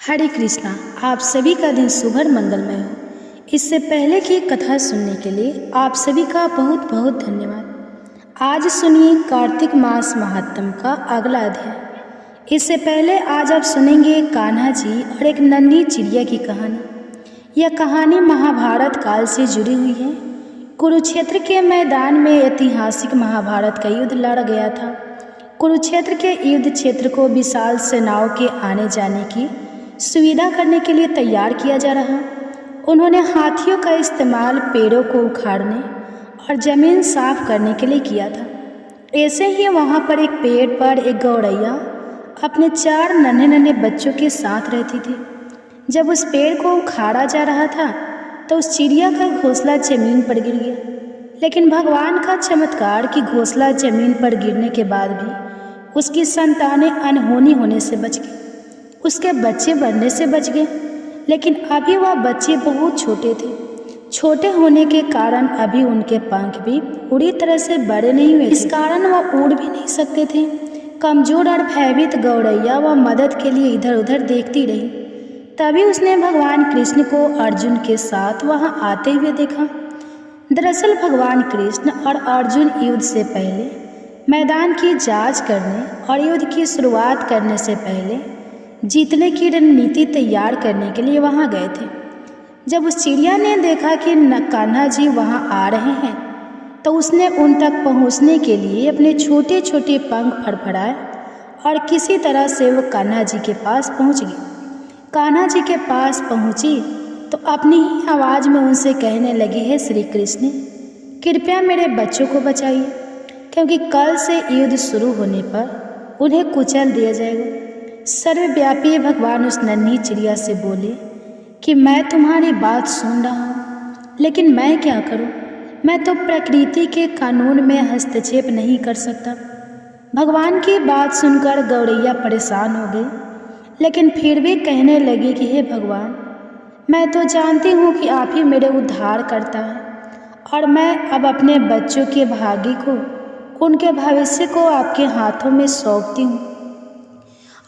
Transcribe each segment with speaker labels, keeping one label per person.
Speaker 1: हरे कृष्णा। आप सभी का दिन शुभ और मंगलमय हो। इससे पहले की कथा सुनने के लिए आप सभी का बहुत बहुत धन्यवाद। आज सुनिए कार्तिक मास महात्म का अगला अध्याय। इससे पहले आज आप सुनेंगे कान्हा जी और एक नन्ही चिड़िया की कहानी। यह कहानी महाभारत काल से जुड़ी हुई है। कुरुक्षेत्र के मैदान में ऐतिहासिक महाभारत का युद्ध लड़ा गया था। कुरुक्षेत्र के युद्ध क्षेत्र को विशाल सेनाओं के आने जाने की सुविधा करने के लिए तैयार किया जा रहा। उन्होंने हाथियों का इस्तेमाल पेड़ों को उखाड़ने और जमीन साफ करने के लिए किया था। ऐसे ही वहाँ पर एक पेड़ पर एक गौरैया अपने 4 नन्हे नन्हे बच्चों के साथ रहती थी। जब उस पेड़ को उखाड़ा जा रहा था तो उस चिड़िया का घोंसला जमीन पर गिर गया। लेकिन भगवान का चमत्कार कि घोंसला जमीन पर गिरने के बाद भी उसकी संतानें अनहोनी होने से बच गई, उसके बच्चे बनने से बच गए। लेकिन अभी वह बच्चे बहुत छोटे थे। छोटे होने के कारण अभी उनके पंख भी पूरी तरह से बड़े नहीं हुए। इस कारण वह उड़ भी नहीं सकते थे। कमजोर और भयभीत गौरैया वह मदद के लिए इधर उधर देखती रही। तभी उसने भगवान कृष्ण को अर्जुन के साथ वहां आते हुए देखा। दरअसल भगवान कृष्ण और अर्जुन युद्ध से पहले मैदान की जांच करने और युद्ध की शुरुआत करने से पहले जीतने की रणनीति तैयार करने के लिए वहां गए थे। जब उस चिड़िया ने देखा कि कान्हा जी वहां आ रहे हैं तो उसने उन तक पहुंचने के लिए अपने छोटे छोटे पंख फड़फड़ाए और किसी तरह से वो कान्हा जी के पास पहुंच गई। कान्हा जी के पास पहुंची तो अपनी ही आवाज़ में उनसे कहने लगी, है श्री कृष्ण, कृपया मेरे बच्चों को बचाइए, क्योंकि कल से युद्ध शुरू होने पर उन्हें कुचल दिया जाएगा। सर्वव्यापी भगवान उस नन्ही चिड़िया से बोले कि मैं तुम्हारी बात सुन रहा हूँ, लेकिन मैं क्या करूँ? मैं तो प्रकृति के कानून में हस्तक्षेप नहीं कर सकता। भगवान की बात सुनकर गौरैया परेशान हो गई, लेकिन फिर भी कहने लगी कि हे भगवान, मैं तो जानती हूँ कि आप ही मेरे उद्धार करता है और मैं अब अपने बच्चों के भाग्य को, उनके भविष्य को आपके हाथों में सौंपती हूँ।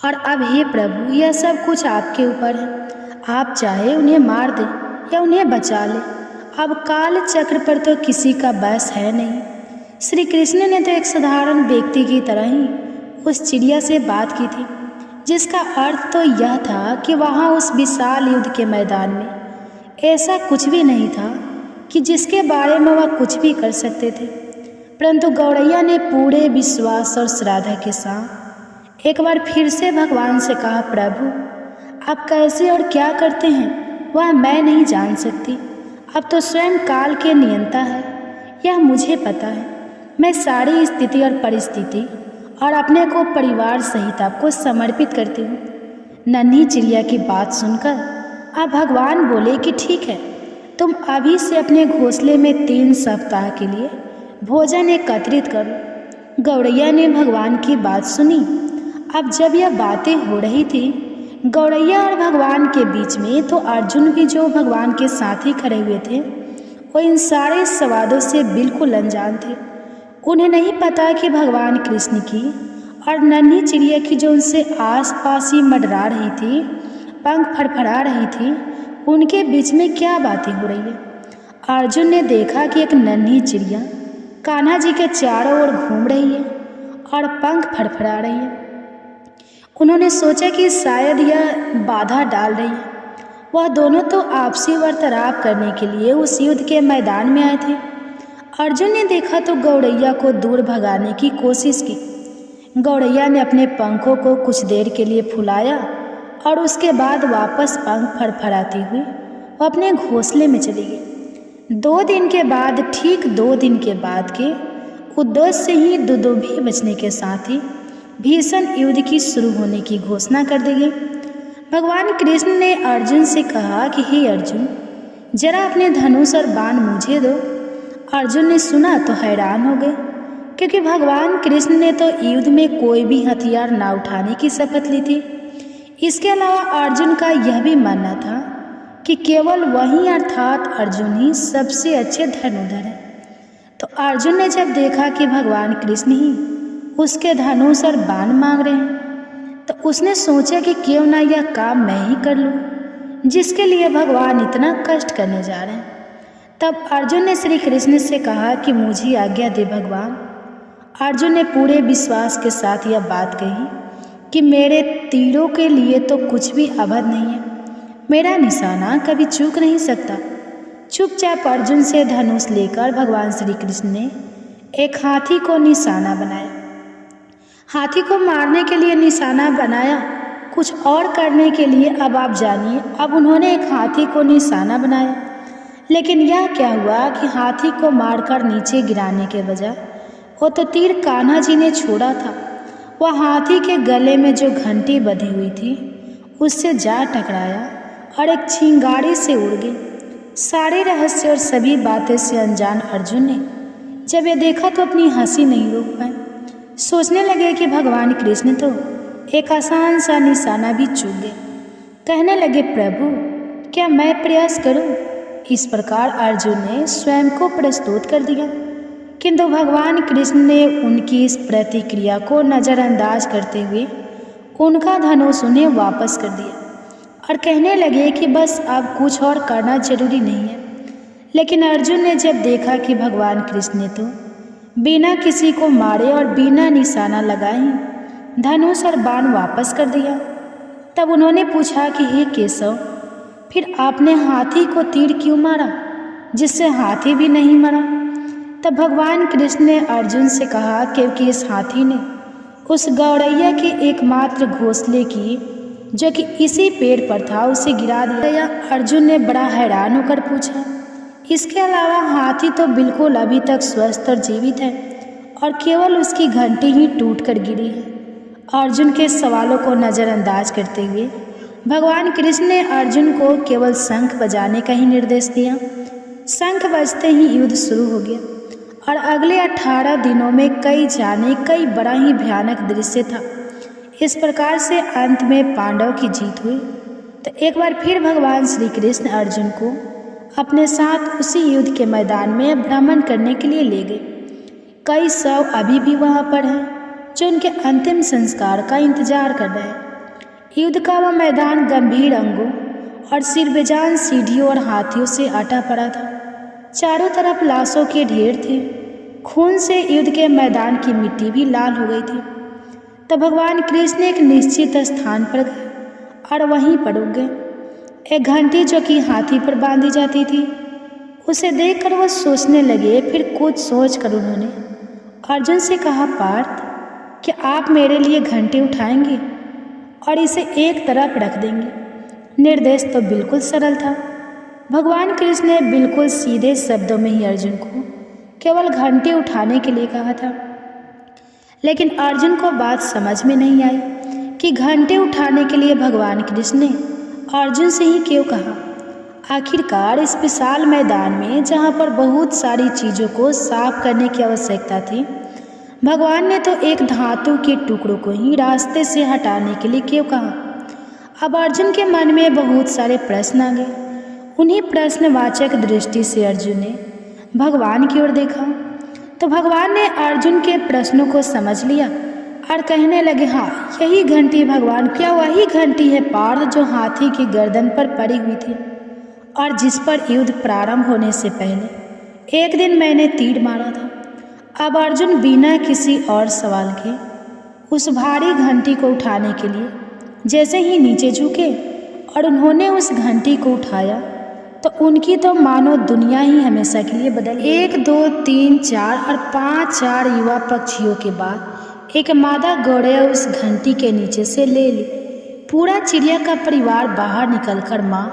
Speaker 1: और अब हे प्रभु, यह सब कुछ आपके ऊपर है। आप चाहे उन्हें मार दें या उन्हें बचा लें। अब काल चक्र पर तो किसी का बस है नहीं। श्री कृष्ण ने तो एक साधारण व्यक्ति की तरह ही उस चिड़िया से बात की थी, जिसका अर्थ तो यह था कि वहाँ उस विशाल युद्ध के मैदान में ऐसा कुछ भी नहीं था कि जिसके बारे में वह कुछ भी कर सकते थे। परंतु गौरैया ने पूरे विश्वास और श्रद्धा के साथ एक बार फिर से भगवान से कहा, प्रभु, आप कैसे और क्या करते हैं वह मैं नहीं जान सकती। अब तो स्वयं काल के नियंता है, यह मुझे पता है। मैं सारी स्थिति और परिस्थिति और अपने को परिवार सहित आपको समर्पित करती हूँ। नन्ही चिड़िया की बात सुनकर अब भगवान बोले कि ठीक है, तुम अभी से अपने घोंसले में 3 सप्ताह के लिए भोजन एकत्रित करो। गौरैया ने भगवान की बात सुनी। अब जब यह बातें हो रही थी गौरैया और भगवान के बीच में, तो अर्जुन भी जो भगवान के साथ ही खड़े हुए थे वो इन सारे संवादों से बिल्कुल अनजान थे। उन्हें नहीं पता कि भगवान कृष्ण की और नन्ही चिड़िया की जो उनसे आसपास ही मंडरा रही थी, पंख फड़फड़ा रही थी, उनके बीच में क्या बातें हो रही है। अर्जुन ने देखा कि एक नन्ही चिड़िया कान्हा जी के चारों ओर घूम रही है और पंख फड़फड़ा रही है। उन्होंने सोचा कि शायद यह बाधा डाल रही है। वह दोनों तो आपसी वार्तालाप करने के लिए उस युद्ध के मैदान में आए थे। अर्जुन ने देखा तो गौरैया को दूर भगाने की कोशिश की। गौरैया ने अपने पंखों को कुछ देर के लिए फुलाया और उसके बाद वापस पंख फड़फड़ाती हुई वो अपने घोंसले में चली गई। 2 दिन के बाद, ठीक 2 दिन के बाद के उद्देश्य से ही दुदुभी बजने के साथ ही भीषण युद्ध की शुरू होने की घोषणा कर दी गई। भगवान कृष्ण ने अर्जुन से कहा कि हे अर्जुन, जरा अपने धनुष और बाण मुझे दो। अर्जुन ने सुना तो हैरान हो गए, क्योंकि भगवान कृष्ण ने तो युद्ध में कोई भी हथियार ना उठाने की शपथ ली थी। इसके अलावा अर्जुन का यह भी मानना था कि केवल वही अर्थात अर्जुन ही सबसे अच्छे धनुर्धर है। तो अर्जुन ने जब देखा कि भगवान कृष्ण ही उसके धनुष और बाण मांग रहे हैं, तो उसने सोचा कि क्यों ना यह काम मैं ही कर लूँ, जिसके लिए भगवान इतना कष्ट करने जा रहे हैं। तब अर्जुन ने श्री कृष्ण से कहा कि मुझे आज्ञा दे भगवान। अर्जुन ने पूरे विश्वास के साथ यह बात कही कि मेरे तीरों के लिए तो कुछ भी अवध नहीं है, मेरा निशाना कभी चूक नहीं सकता। चुपचाप अर्जुन से धनुष लेकर भगवान श्री कृष्ण ने एक हाथी को निशाना बनाया। हाथी को मारने के लिए निशाना बनाया, कुछ और करने के लिए अब आप जानिए। अब उन्होंने एक हाथी को निशाना बनाया, लेकिन यह क्या हुआ कि हाथी को मारकर नीचे गिराने के बजाय वो तो तीर कान्हा जी ने छोड़ा था, वह हाथी के गले में जो घंटी बंधी हुई थी उससे जा टकराया और एक चिंगारी से उड़ गई। सारे रहस्य और सभी बातें से अनजान अर्जुन ने जब यह देखा तो अपनी हंसी नहीं रोक पाए। सोचने लगे कि भगवान कृष्ण तो एक आसान सा निशाना भी चूक गए। कहने लगे, प्रभु क्या मैं प्रयास करूं? इस प्रकार अर्जुन ने स्वयं को प्रस्तुत कर दिया, किंतु भगवान कृष्ण ने उनकी इस प्रतिक्रिया को नज़रअंदाज करते हुए उनका धनुष उन्हें वापस कर दिया और कहने लगे कि बस अब कुछ और करना जरूरी नहीं है। लेकिन अर्जुन ने जब देखा कि भगवान कृष्ण ने तो बिना किसी को मारे और बिना निशाना लगाए ही धनुष और बाण वापस कर दिया, तब उन्होंने पूछा कि हे केशव, फिर आपने हाथी को तीर क्यों मारा जिससे हाथी भी नहीं मरा? तब भगवान कृष्ण ने अर्जुन से कहा, क्योंकि इस हाथी ने उस गौरैया के एकमात्र घोंसले की जो कि इसी पेड़ पर था उसे गिरा दिया। अर्जुन ने बड़ा हैरान होकर पूछा, इसके अलावा हाथी तो बिल्कुल अभी तक स्वस्थ और जीवित है और केवल उसकी घंटी ही टूट कर गिरी है। अर्जुन के सवालों को नज़रअंदाज करते हुए भगवान कृष्ण ने अर्जुन को केवल शंख बजाने का ही निर्देश दिया। शंख बजते ही युद्ध शुरू हो गया और अगले 18 दिनों में कई बड़ा ही भयानक दृश्य था। इस प्रकार से अंत में पांडव की जीत हुई। तो एक बार फिर भगवान श्री कृष्ण अर्जुन को अपने साथ उसी युद्ध के मैदान में भ्रमण करने के लिए ले गए। कई शव अभी भी वहाँ पर हैं जो उनके अंतिम संस्कार का इंतजार कर रहे हैं। युद्ध का वह मैदान गंभीर अंगों और सिरबेजान सीढ़ियों और हाथियों से अटा पड़ा था। चारों तरफ लाशों के ढेर थे। खून से युद्ध के मैदान की मिट्टी भी लाल हो गई थी। तब भगवान कृष्ण एक निश्चित स्थान पर गए और वहीं पर रुक गए। एक घंटी जो कि हाथी पर बांधी जाती थी उसे देखकर वह सोचने लगे। फिर कुछ सोचकर उन्होंने अर्जुन से कहा, पार्थ क्या आप मेरे लिए घंटी उठाएंगे और इसे एक तरफ रख देंगे? निर्देश तो बिल्कुल सरल था। भगवान कृष्ण ने बिल्कुल सीधे शब्दों में ही अर्जुन को केवल घंटी उठाने के लिए कहा था। लेकिन अर्जुन को बात समझ में नहीं आई कि घंटे उठाने के लिए भगवान कृष्ण ने अर्जुन से ही क्यों कहा। आखिरकार इस विशाल मैदान में जहाँ पर बहुत सारी चीज़ों को साफ करने की आवश्यकता थी, भगवान ने तो एक धातु के टुकड़ों को ही रास्ते से हटाने के लिए क्यों कहा। अब अर्जुन के मन में बहुत सारे प्रश्न आ गए। उन्हीं प्रश्नवाचक दृष्टि से अर्जुन ने भगवान की ओर देखा तो भगवान ने अर्जुन के प्रश्नों को समझ लिया और कहने लगे, हाँ यही घंटी भगवान, क्या वही घंटी है पार्थ जो हाथी की गर्दन पर पड़ी हुई थी और जिस पर युद्ध प्रारंभ होने से पहले एक दिन मैंने तीर मारा था। अब अर्जुन बिना किसी और सवाल के उस भारी घंटी को उठाने के लिए जैसे ही नीचे झुके और उन्होंने उस घंटी को उठाया तो उनकी तो मानो दुनिया ही हमेशा के लिए बदल गई। 1 2 3 4 और 5 4 युवा पक्षियों के बाद एक मादा गौरैया उस घंटी के नीचे से ले ली। पूरा चिड़िया का परिवार बाहर निकलकर माँ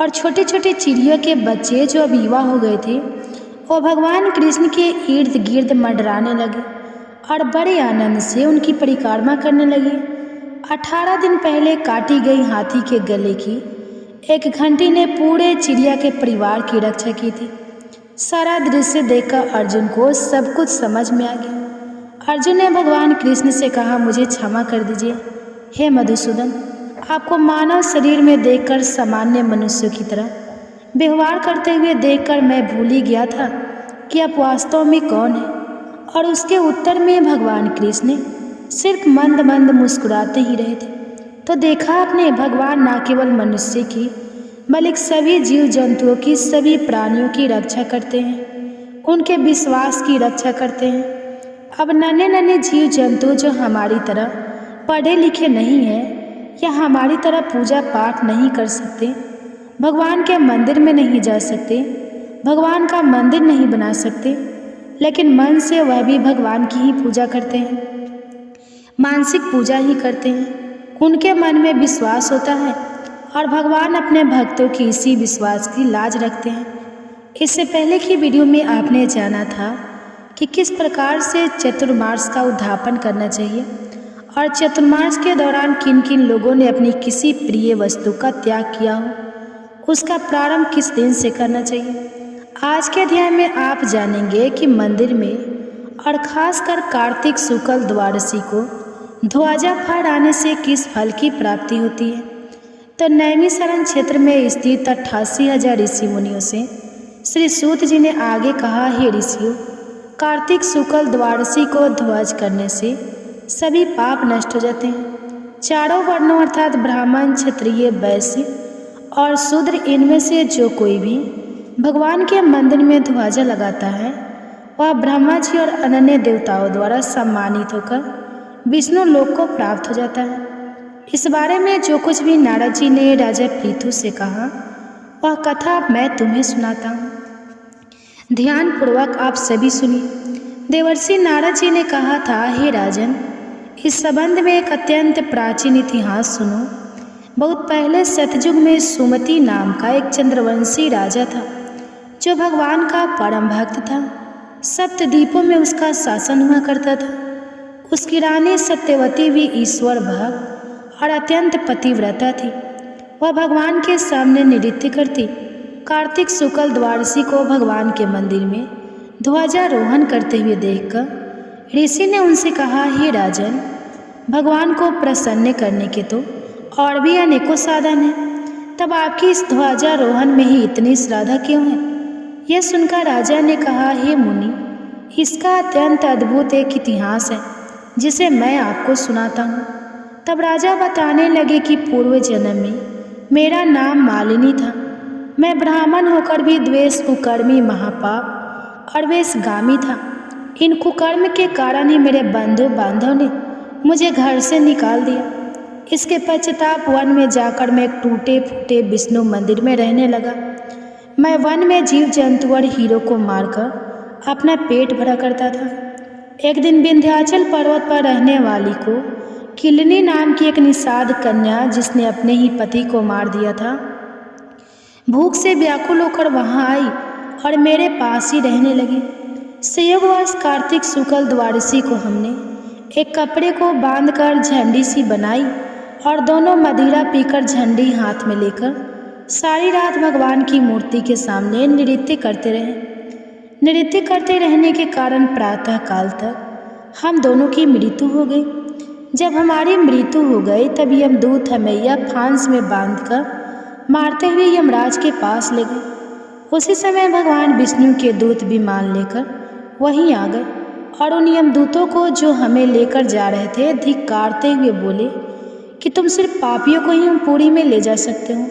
Speaker 1: और छोटे छोटे चिड़ियों के बच्चे जो अब युवा हो गए थे वो भगवान कृष्ण के इर्द गिर्द मंडराने लगे और बड़े आनंद से उनकी परिक्रमा करने लगे। 18 दिन पहले काटी गई हाथी के गले की एक घंटी ने पूरे चिड़िया के परिवार की रक्षा की थी। सारा दृश्य देखकर अर्जुन को सब कुछ समझ में आ गया। अर्जुन ने भगवान कृष्ण से कहा, मुझे क्षमा कर दीजिए हे मधुसूदन, आपको मानव शरीर में देखकर सामान्य मनुष्यों की तरह व्यवहार करते हुए देखकर मैं भूल ही गया था कि आप वास्तव में कौन हैं। और उसके उत्तर में भगवान कृष्ण ने सिर्फ मंद मंद मुस्कुराते ही रहे थे तो देखा आपने भगवान न केवल मनुष्य की बल्कि सभी जीव जंतुओं की, सभी प्राणियों की रक्षा करते हैं, उनके विश्वास की रक्षा करते हैं। अब नन्हे नन्हे जीव जंतु जो हमारी तरह पढ़े लिखे नहीं हैं या हमारी तरह पूजा पाठ नहीं कर सकते, भगवान के मंदिर में नहीं जा सकते, भगवान का मंदिर नहीं बना सकते, लेकिन मन से वह भी भगवान की ही पूजा करते हैं, मानसिक पूजा ही करते हैं। उनके मन में विश्वास होता है और भगवान अपने भक्तों की इसी विश्वास की लाज रखते हैं। इससे पहले की वीडियो में आपने जाना था कि किस प्रकार से चतुर्मास का उद्यापन करना चाहिए और चतुर्मास के दौरान किन किन लोगों ने अपनी किसी प्रिय वस्तु का त्याग किया हो, उसका प्रारंभ किस दिन से करना चाहिए। आज के अध्याय में आप जानेंगे कि मंदिर में और खासकर कार्तिक शुक्ल द्वादशी को ध्वजा फहराने से किस फल की प्राप्ति होती है। तो नैमिषारण्य क्षेत्र में स्थित 88,000 ऋषि मुनियों से श्री सूत जी ने आगे कहा, हे ऋषियों, कार्तिक शुक्ल द्वादशी को ध्वज करने से सभी पाप नष्ट हो जाते हैं। चारों वर्णों अर्थात ब्राह्मण, क्षत्रिय, वैश्य और शूद्र, इनमें से जो कोई भी भगवान के मंदिर में ध्वजा लगाता है वह ब्रह्मा जी और अन्य देवताओं द्वारा सम्मानित होकर विष्णु लोक को प्राप्त हो जाता है। इस बारे में जो कुछ भी नारद जी ने राजा पृथु से कहा वह कथा मैं तुम्हें सुनाता हूँ, ध्यान पूर्वक आप सभी सुनिए। देवर्षि नारद जी ने कहा था, हे राजन, इस संबंध में एक अत्यंत प्राचीन इतिहास सुनो। बहुत पहले सतयुग में सुमति नाम का एक चंद्रवंशी राजा था जो भगवान का परम भक्त था। सप्तद्वीपों में उसका शासन हुआ करता था। उसकी रानी सत्यवती भी ईश्वर भक्त और अत्यंत पतिव्रता थी। वह भगवान के सामने नृत्य करती। कार्तिक शुक्ल द्वादशी को भगवान के मंदिर में ध्वजारोहण करते हुए देखकर ऋषि ने उनसे कहा, हे राजन, भगवान को प्रसन्न करने के तो और भी अनेकों साधन हैं, तब आपकी इस ध्वजारोहण में ही इतनी श्रद्धा क्यों है। यह सुनकर राजा ने कहा, हे मुनि, इसका अत्यंत अद्भुत एक इतिहास है जिसे मैं आपको सुनाता हूँ। तब राजा बताने लगे कि पूर्व जन्म में मेरा नाम मालिनी था। मैं ब्राह्मण होकर भी द्वेष, कुकर्मी, महापाप और वेशगामी था। इन कुकर्म के कारण ही मेरे बंधु बांधव ने मुझे घर से निकाल दिया। इसके पश्चाताप वन में जाकर मैं एक टूटे फूटे विष्णु मंदिर में रहने लगा। मैं वन में जीव जंतु और हीरों को मारकर अपना पेट भरा करता था। एक दिन विंध्याचल पर्वत पर रहने वाली को किलनी नाम की एक निषाद कन्या, जिसने अपने ही पति को मार दिया था, भूख से व्याकुल होकर वहां आई और मेरे पास ही रहने लगी। संयोगवश कार्तिक शुक्ल द्वादशी को हमने एक कपड़े को बांधकर झंडी सी बनाई और दोनों मदिरा पीकर झंडी हाथ में लेकर सारी रात भगवान की मूर्ति के सामने नृत्य करते रहे। नृत्य करते रहने के कारण प्रातः काल तक हम दोनों की मृत्यु हो गई। जब हमारी मृत्यु हो गई तब यमदूत हमें फांस में बांधकर मारते हुए यमराज के पास ले गए। उसी समय भगवान विष्णु के दूत विमान लेकर वहीं आ गए और उन यमदूतों को जो हमें लेकर जा रहे थे धिक्कारते हुए बोले कि तुम सिर्फ पापियों को ही पुरी में ले जा सकते हो,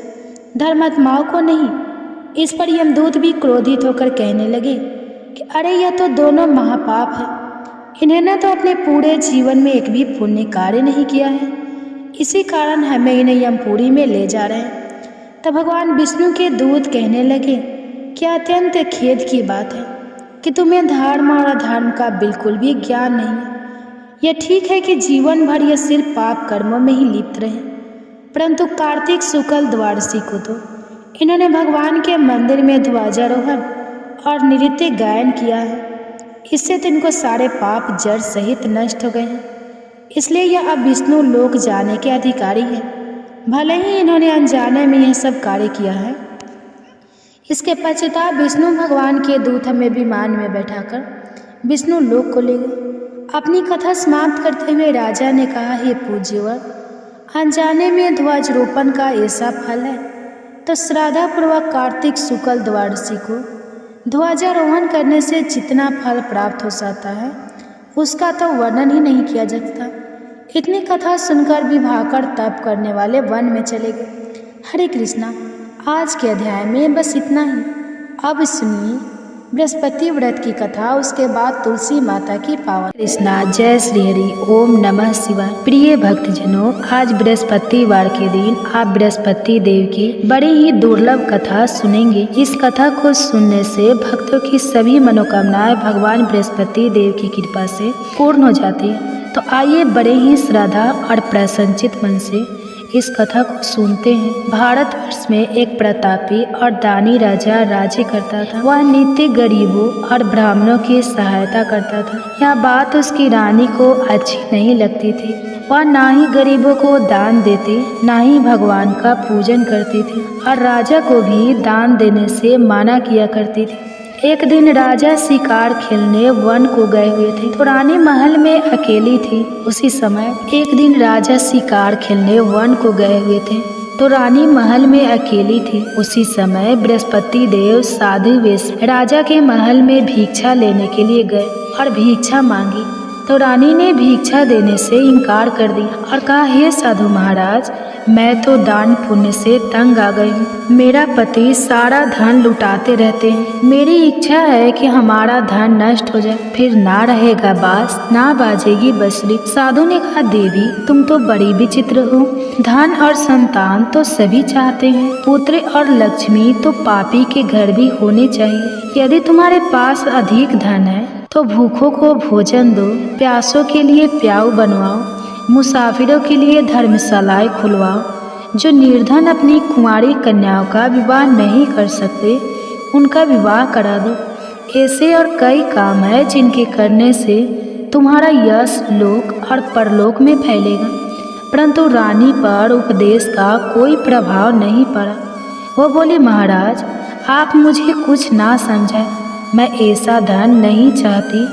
Speaker 1: धर्मात्माओं को नहीं। इस पर यमदूत भी क्रोधित होकर कहने लगे कि अरे यह तो दोनों महापाप है, इन्होंने तो अपने पूरे जीवन में एक भी पुण्य कार्य नहीं किया है, इसी कारण हमें इन्हें यमपुरी में ले जा रहे हैं। तब भगवान विष्णु के दूत कहने लगे, क्या अत्यंत खेद की बात है कि तुम्हें धर्म और अधर्म का बिल्कुल भी ज्ञान नहीं है। यह ठीक है कि जीवन भर यह सिर्फ पाप कर्मों में ही लिप्त रहे, परंतु कार्तिक शुक्ल द्वादशी को तो इन्होंने भगवान के मंदिर में ध्वजारोहण और नृत्य गायन किया है। इससे तो इनको सारे पाप जड़ सहित नष्ट हो गए हैं, इसलिए यह अब विष्णु लोक जाने के अधिकारी है। भले ही इन्होंने अनजाने में यह सब कार्य किया है। इसके पश्चाताप विष्णु भगवान के दूत हमें विमान में बैठाकर विष्णु लोक को ले गए। अपनी कथा समाप्त करते हुए राजा ने कहा, हे पूज्यवर, अनजाने में ध्वजारोपण का ऐसा फल है तो श्रद्धापूर्वक कार्तिक शुक्ल द्वादशी को ध्वजारोहण करने से जितना फल प्राप्त हो सकता है उसका तो वर्णन ही नहीं किया जा सकता। इतनी कथा सुनकर भी भागकर तप करने वाले वन में चले गए। हरे कृष्णा। आज के अध्याय में बस इतना ही। अब सुनिए बृहस्पति व्रत की कथा, उसके बाद तुलसी माता की पावन। कृष्णा। जय श्री हरि। ओम नमः शिवाय। प्रिय भक्तजनों, आज बृहस्पतिवार के दिन आप बृहस्पति देव की बड़ी ही दुर्लभ कथा सुनेंगे। इस कथा को सुनने से भक्तों की सभी मनोकामनाएं भगवान बृहस्पति देव की कृपा से पूर्ण हो जाती है। तो आइए बड़े ही श्रद्धा और प्रसन्नचित मन से इस कथा को सुनते हैं। भारतवर्ष में एक प्रतापी और दानी राजा राज्य करता था। वह नित्य गरीबों और ब्राह्मणों की सहायता करता था। यह बात उसकी रानी को अच्छी नहीं लगती थी। वह ना ही गरीबों को दान देती, ना ही भगवान का पूजन करती थी और राजा को भी दान देने से मना किया करती थी। एक दिन राजा शिकार खेलने वन को गए हुए थे तो रानी महल में अकेली थी। उसी समय एक दिन राजा शिकार खेलने वन को गए हुए थे तो रानी महल में अकेली थी। उसी समय बृहस्पति देव साधु वेश राजा के महल में भिक्षा लेने के लिए गए और भिक्षा मांगी तो रानी ने भिक्षा देने से इनकार कर दिया और कहा, हे साधु महाराज, मैं तो दान पुण्य से तंग आ गई हूँ। मेरा पति सारा धन लुटाते रहते हैं। मेरी इच्छा है कि हमारा धन नष्ट हो जाए, फिर ना रहेगा बांस ना बाजेगी बांसुरी। साधु ने कहा, देवी तुम तो बड़ी विचित्र हो। धन और संतान तो सभी चाहते हैं, पुत्र और लक्ष्मी तो पापी के घर भी होने चाहिए। यदि तुम्हारे पास अधिक धन है तो भूखों को भोजन दो, प्यासों के लिए प्याऊ बनवाओ, मुसाफिरों के लिए धर्मशालाएं खुलवाओ। जो निर्धन अपनी कुंवारी कन्याओं का विवाह नहीं कर सकते उनका विवाह करा दो। ऐसे और कई काम है जिनके करने से तुम्हारा यश लोक और परलोक में फैलेगा। परंतु रानी पर उपदेश का कोई प्रभाव नहीं पड़ा। वो बोली, महाराज आप मुझे कुछ ना समझाए। मैं ऐसा धन नहीं चाहती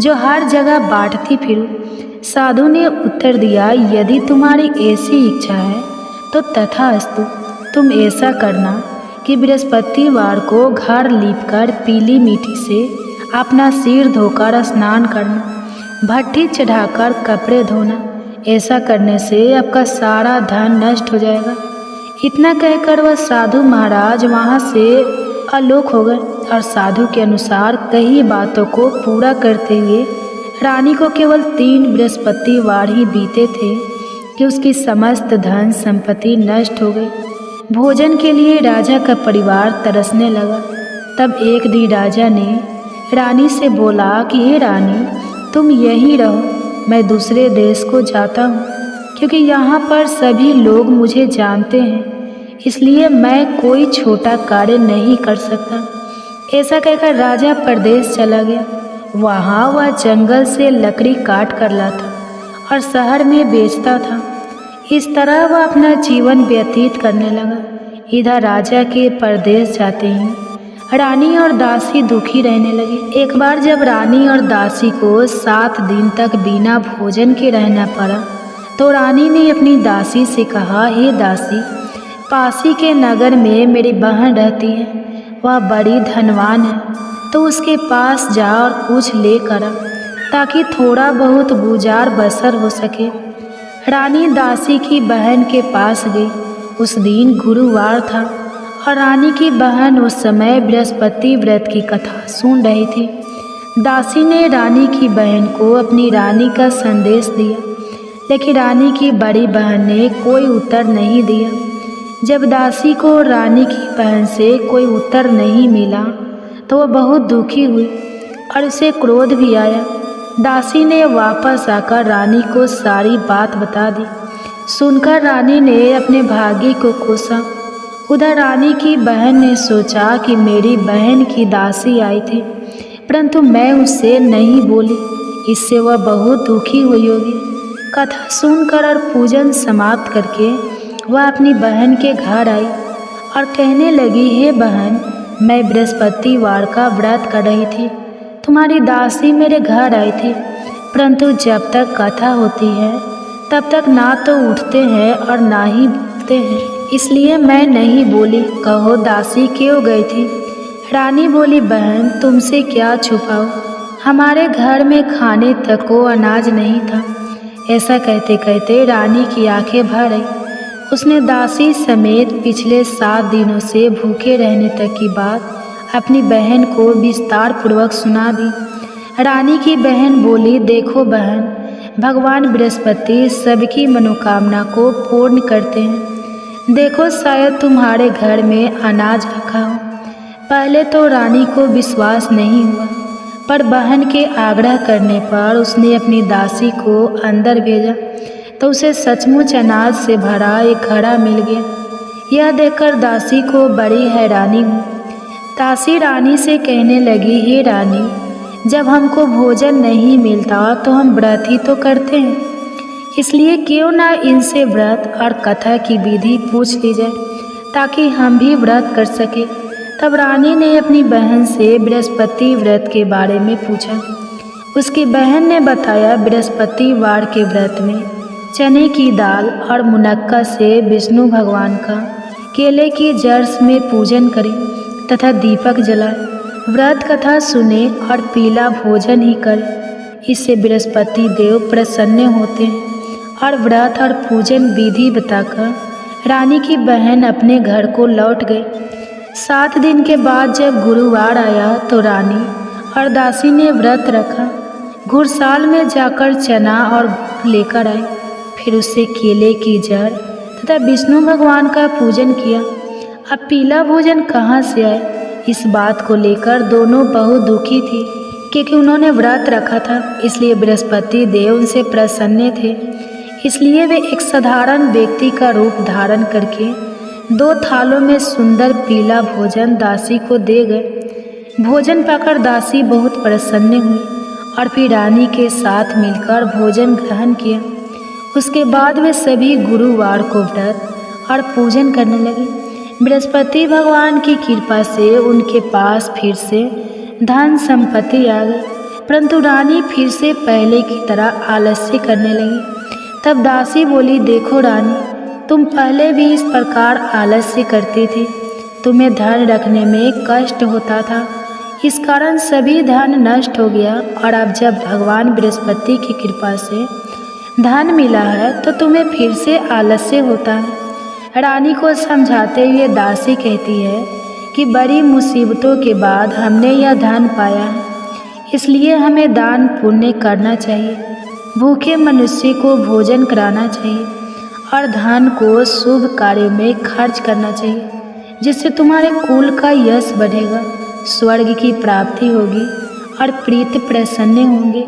Speaker 1: जो हर जगह बांटती फिरूं। साधु ने उत्तर दिया, यदि तुम्हारी ऐसी इच्छा है तो तथास्तु। तुम ऐसा करना कि बृहस्पतिवार को घर लीपकर पीली मिट्टी से अपना सिर धोकर स्नान करना, भट्टी चढ़ाकर कपड़े धोना। ऐसा करने से आपका सारा धन नष्ट हो जाएगा। इतना कहकर वह साधु महाराज वहाँ से आलोक हो गए और साधु के अनुसार कई बातों को पूरा करते हुए रानी को केवल 3 बृहस्पतिवार ही बीते थे कि उसकी समस्त धन संपत्ति नष्ट हो गई। भोजन के लिए राजा का परिवार तरसने लगा। तब एक दिन राजा ने रानी से बोला कि हे रानी, तुम यहीं रहो, मैं दूसरे देश को जाता हूँ, क्योंकि यहाँ पर सभी लोग मुझे जानते हैं, इसलिए मैं कोई छोटा कार्य नहीं कर सकता। ऐसा कहकर राजा परदेश चला गया। वहाँ वह जंगल से लकड़ी काट कर लाता और शहर में बेचता था। इस तरह वह अपना जीवन व्यतीत करने लगा। इधर राजा के परदेश जाते ही रानी और दासी दुखी रहने लगे। एक बार जब रानी और दासी को 7 दिन तक बिना भोजन के रहना पड़ा तो रानी ने अपनी दासी से कहा, हे दासी, पासी के नगर में मेरी बहन रहती है, वह बड़ी धनवान है, तो उसके पास जा और कुछ लेकर आ, ताकि थोड़ा बहुत गुजार बसर हो सके। रानी दासी की बहन के पास गई। उस दिन गुरुवार था और रानी की बहन उस समय बृहस्पति व्रत की कथा सुन रही थी। दासी ने रानी की बहन को अपनी रानी का संदेश दिया, लेकिन रानी की बड़ी बहन ने कोई उत्तर नहीं दिया। जब दासी को रानी की बहन से कोई उत्तर नहीं मिला तो वह बहुत दुखी हुई और उसे क्रोध भी आया। दासी ने वापस आकर रानी को सारी बात बता दी। सुनकर रानी ने अपने भाग्य को कोसा। उधर रानी की बहन ने सोचा कि मेरी बहन की दासी आई थी, परंतु मैं उससे नहीं बोली, इससे वह बहुत दुखी हुई होगी। कथा सुनकर और पूजन समाप्त करके वह अपनी बहन के घर आई और कहने लगी, हे बहन, मैं बृहस्पतिवार का व्रत कर रही थी, तुम्हारी दासी मेरे घर आई थी, परंतु जब तक कथा होती है तब तक ना तो उठते हैं और ना ही बोलते हैं, इसलिए मैं नहीं बोली। कहो दासी क्यों गई थी? रानी बोली, बहन तुमसे क्या छुपाओ, हमारे घर में खाने तक को अनाज नहीं था, ऐसा कहते कहते रानी की आंखें भर आई। उसने दासी समेत पिछले 7 दिनों से भूखे रहने तक की बात अपनी बहन को विस्तार पूर्वक सुना दी। रानी की बहन बोली, देखो बहन, भगवान बृहस्पति सबकी मनोकामना को पूर्ण करते हैं। देखो शायद तुम्हारे घर में अनाज रखा हो। पहले तो रानी को विश्वास नहीं हुआ, पर बहन के आग्रह करने पर उसने अपनी दासी को अंदर भेजा तो उसे सचमुच अनाज से भरा एक घड़ा मिल गया। यह देखकर दासी को बड़ी हैरानी हुई। दासी रानी से कहने लगी, हे रानी, जब हमको भोजन नहीं मिलता तो हम व्रत ही तो करते हैं, इसलिए क्यों ना इनसे व्रत और कथा की विधि पूछ ली जाए ताकि हम भी व्रत कर सके। तब रानी ने अपनी बहन से बृहस्पति व्रत के बारे में पूछा। उसकी बहन ने बताया, बृहस्पतिवार के व्रत में चने की दाल और मुनक्का से विष्णु भगवान का केले की जड़ में पूजन करें तथा दीपक जलाएं, व्रत कथा सुने और पीला भोजन ही करें। इससे बृहस्पति देव प्रसन्न होते हैं। और व्रत और पूजन विधि बताकर रानी की बहन अपने घर को लौट गई। 7 दिन के बाद जब गुरुवार आया तो रानी और दासी ने व्रत रखा। घुड़साल में जाकर चना और गुड़ लेकर आए, फिर उससे केले की जड़ तथा विष्णु भगवान का पूजन किया। अब पीला भोजन कहाँ से आए, इस बात को लेकर दोनों बहुत दुखी थी, क्योंकि उन्होंने व्रत रखा था, इसलिए बृहस्पति देव उनसे प्रसन्न थे। इसलिए वे एक साधारण व्यक्ति का रूप धारण करके 2 थालों में सुंदर पीला भोजन दासी को दे गए। भोजन पाकर दासी बहुत प्रसन्न हुई और फिर रानी के साथ मिलकर भोजन ग्रहण किया। उसके बाद वे सभी गुरुवार को व्रत और पूजन करने लगे। बृहस्पति भगवान की कृपा से उनके पास फिर से धन संपत्ति आ गई, परंतु रानी फिर से पहले की तरह आलस्य करने लगी। तब दासी बोली, देखो रानी, तुम पहले भी इस प्रकार आलस्य करती थी। तुम्हें धन रखने में कष्ट होता था, इस कारण सभी धन नष्ट हो गया, और अब जब भगवान बृहस्पति की कृपा से धन मिला है तो तुम्हें फिर से आलस्य होता है। रानी को समझाते हुए दासी कहती है कि बड़ी मुसीबतों के बाद हमने यह धन पाया है, इसलिए हमें दान पुण्य करना चाहिए, भूखे मनुष्य को भोजन कराना चाहिए और धन को शुभ कार्यों में खर्च करना चाहिए, जिससे तुम्हारे कुल का यश बढ़ेगा, स्वर्ग की प्राप्ति होगी और प्रीत प्रसन्न होंगे।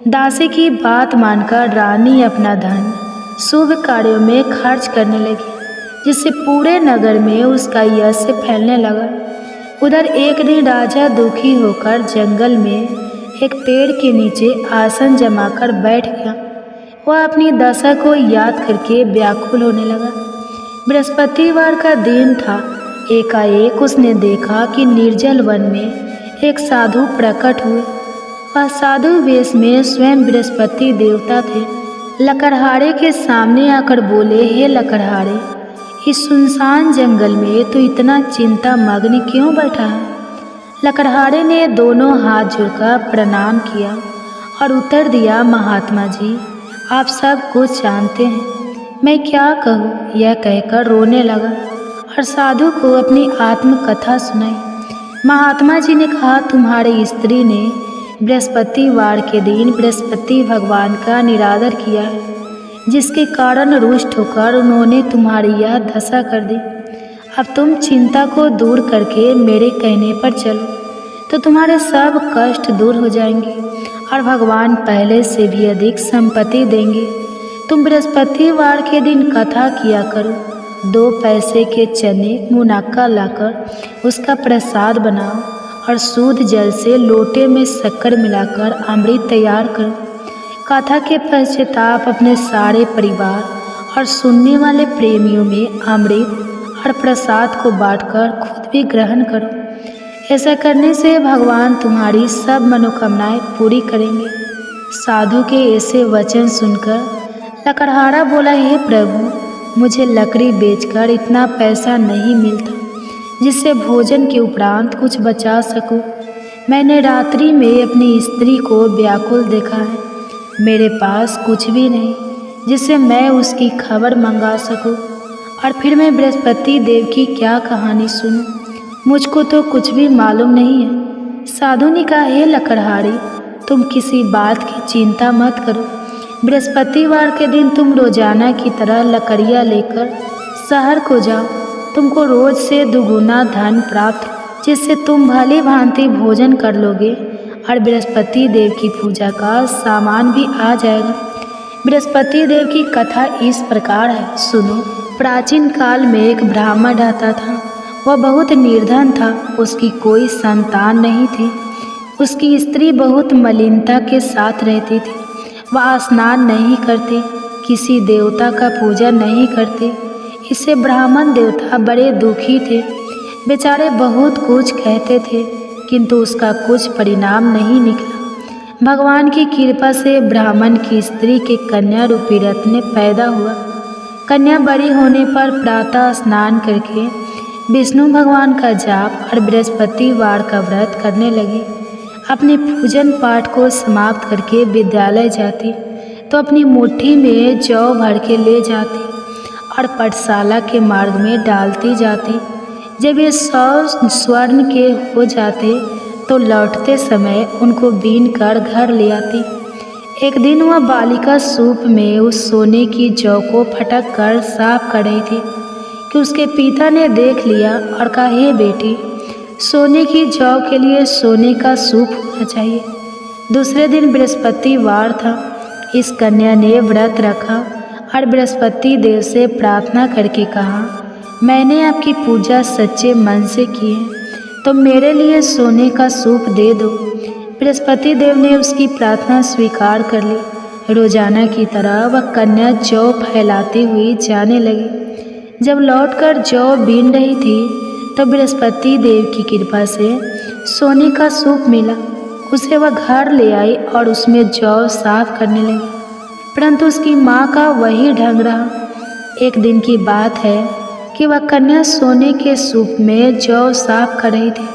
Speaker 1: दासी की बात मानकर रानी अपना धन शुभ कार्यों में खर्च करने लगी, जिससे पूरे नगर में उसका यश फैलने लगा। उधर एक दिन राजा दुखी होकर जंगल में एक पेड़ के नीचे आसन जमाकर बैठ गया। वह अपनी दशा को याद करके व्याकुल होने लगा। बृहस्पतिवार का दिन था। एकाएक उसने देखा कि निर्जल वन में एक साधु प्रकट हुए। वह साधु वेश में स्वयं बृहस्पति देवता थे। लकड़हारे के सामने आकर बोले, हे लकड़हारे, इस सुनसान जंगल में तो इतना चिंता मग्न क्यों बैठा है? लकड़हारे ने दोनों हाथ जोड़कर प्रणाम किया और उत्तर दिया, महात्मा जी, आप सब कुछ जानते हैं, मैं क्या कहूँ? यह कहकर रोने लगा और साधु को अपनी आत्मकथा सुनाई। महात्मा जी ने कहा, तुम्हारी स्त्री ने बृहस्पतिवार के दिन बृहस्पति भगवान का निरादर किया है, जिसके कारण रुष्ट होकर उन्होंने तुम्हारी यह दशा कर दी। अब तुम चिंता को दूर करके मेरे कहने पर चलो तो तुम्हारे सब कष्ट दूर हो जाएंगे और भगवान पहले से भी अधिक संपत्ति देंगे। तुम बृहस्पतिवार के दिन कथा किया करो। 2 पैसे के चने मुनक्का लाकर उसका प्रसाद बनाओ और शुद्ध जल से लोटे में शक्कर मिलाकर अमृत तैयार करो। कथा के पश्चाताप अपने सारे परिवार और सुनने वाले प्रेमियों में अमृत और प्रसाद को बांटकर खुद भी ग्रहण करो। ऐसा करने से भगवान तुम्हारी सब मनोकामनाएं पूरी करेंगे। साधु के ऐसे वचन सुनकर लकड़हारा बोला, हे प्रभु, मुझे लकड़ी बेचकर इतना पैसा नहीं मिलता जिससे भोजन के उपरांत कुछ बचा सकूं। मैंने रात्रि में अपनी स्त्री को व्याकुल देखा है। मेरे पास कुछ भी नहीं जिससे मैं उसकी खबर मंगा सकूं, और फिर मैं बृहस्पति देव की क्या कहानी सुनूं? मुझको तो कुछ भी मालूम नहीं है। साधु ने कहा, हे लकड़हारी, तुम किसी बात की चिंता मत करो। बृहस्पतिवार के दिन तुम रोजाना की तरह लकड़ियाँ लेकर शहर को जाओ। तुमको रोज से दुगुना धन प्राप्त, जिससे तुम भली भांति भोजन कर लोगे और बृहस्पति देव की पूजा का सामान भी आ जाएगा। बृहस्पति देव की कथा इस प्रकार है, सुनो। प्राचीन काल में एक ब्राह्मण रहता था। वह बहुत निर्धन था, उसकी कोई संतान नहीं थी। उसकी स्त्री बहुत मलिनता के साथ रहती थी। वह स्नान नहीं करती, किसी देवता का पूजा नहीं करती। इससे ब्राह्मण देवता बड़े दुखी थे। बेचारे बहुत कुछ कहते थे, किंतु उसका कुछ परिणाम नहीं निकला। भगवान की कृपा से ब्राह्मण की स्त्री के कन्या रूपी रत्न पैदा हुआ। कन्या बड़ी होने पर प्रातः स्नान करके विष्णु भगवान का जाप और बृहस्पतिवार का व्रत करने लगी। अपने पूजन पाठ को समाप्त करके विद्यालय जाती तो अपनी मुट्ठी में जौ भर के ले जाती और पाठशाला के मार्ग में डालती जाती। जब ये 100 स्वर्ण के हो जाते तो लौटते समय उनको बीन कर घर ले आती। एक दिन वह बालिका सूप में उस सोने की जौ को फटक कर साफ कर रही थी कि उसके पिता ने देख लिया और कहा, हे बेटी, सोने की जौ के लिए सोने का सूप होना चाहिए। दूसरे दिन बृहस्पतिवार था। इस कन्या ने व्रत रखा और बृहस्पति देव से प्रार्थना करके कहा, मैंने आपकी पूजा सच्चे मन से की है, तो मेरे लिए सोने का सूप दे दो। बृहस्पति देव ने उसकी प्रार्थना स्वीकार कर ली। रोजाना की तरह वह कन्या जौ फैलाती हुई जाने लगी। जब लौटकर जौ बीन रही थी तो बृहस्पति देव की कृपा से सोने का सूप मिला। उसे वह घर ले आई और उसमें जौ साफ करने लगी, परंतु उसकी माँ का वही ढंग रहा। एक दिन की बात है कि वह कन्या सोने के सूप में जौ साफ कर रही थी।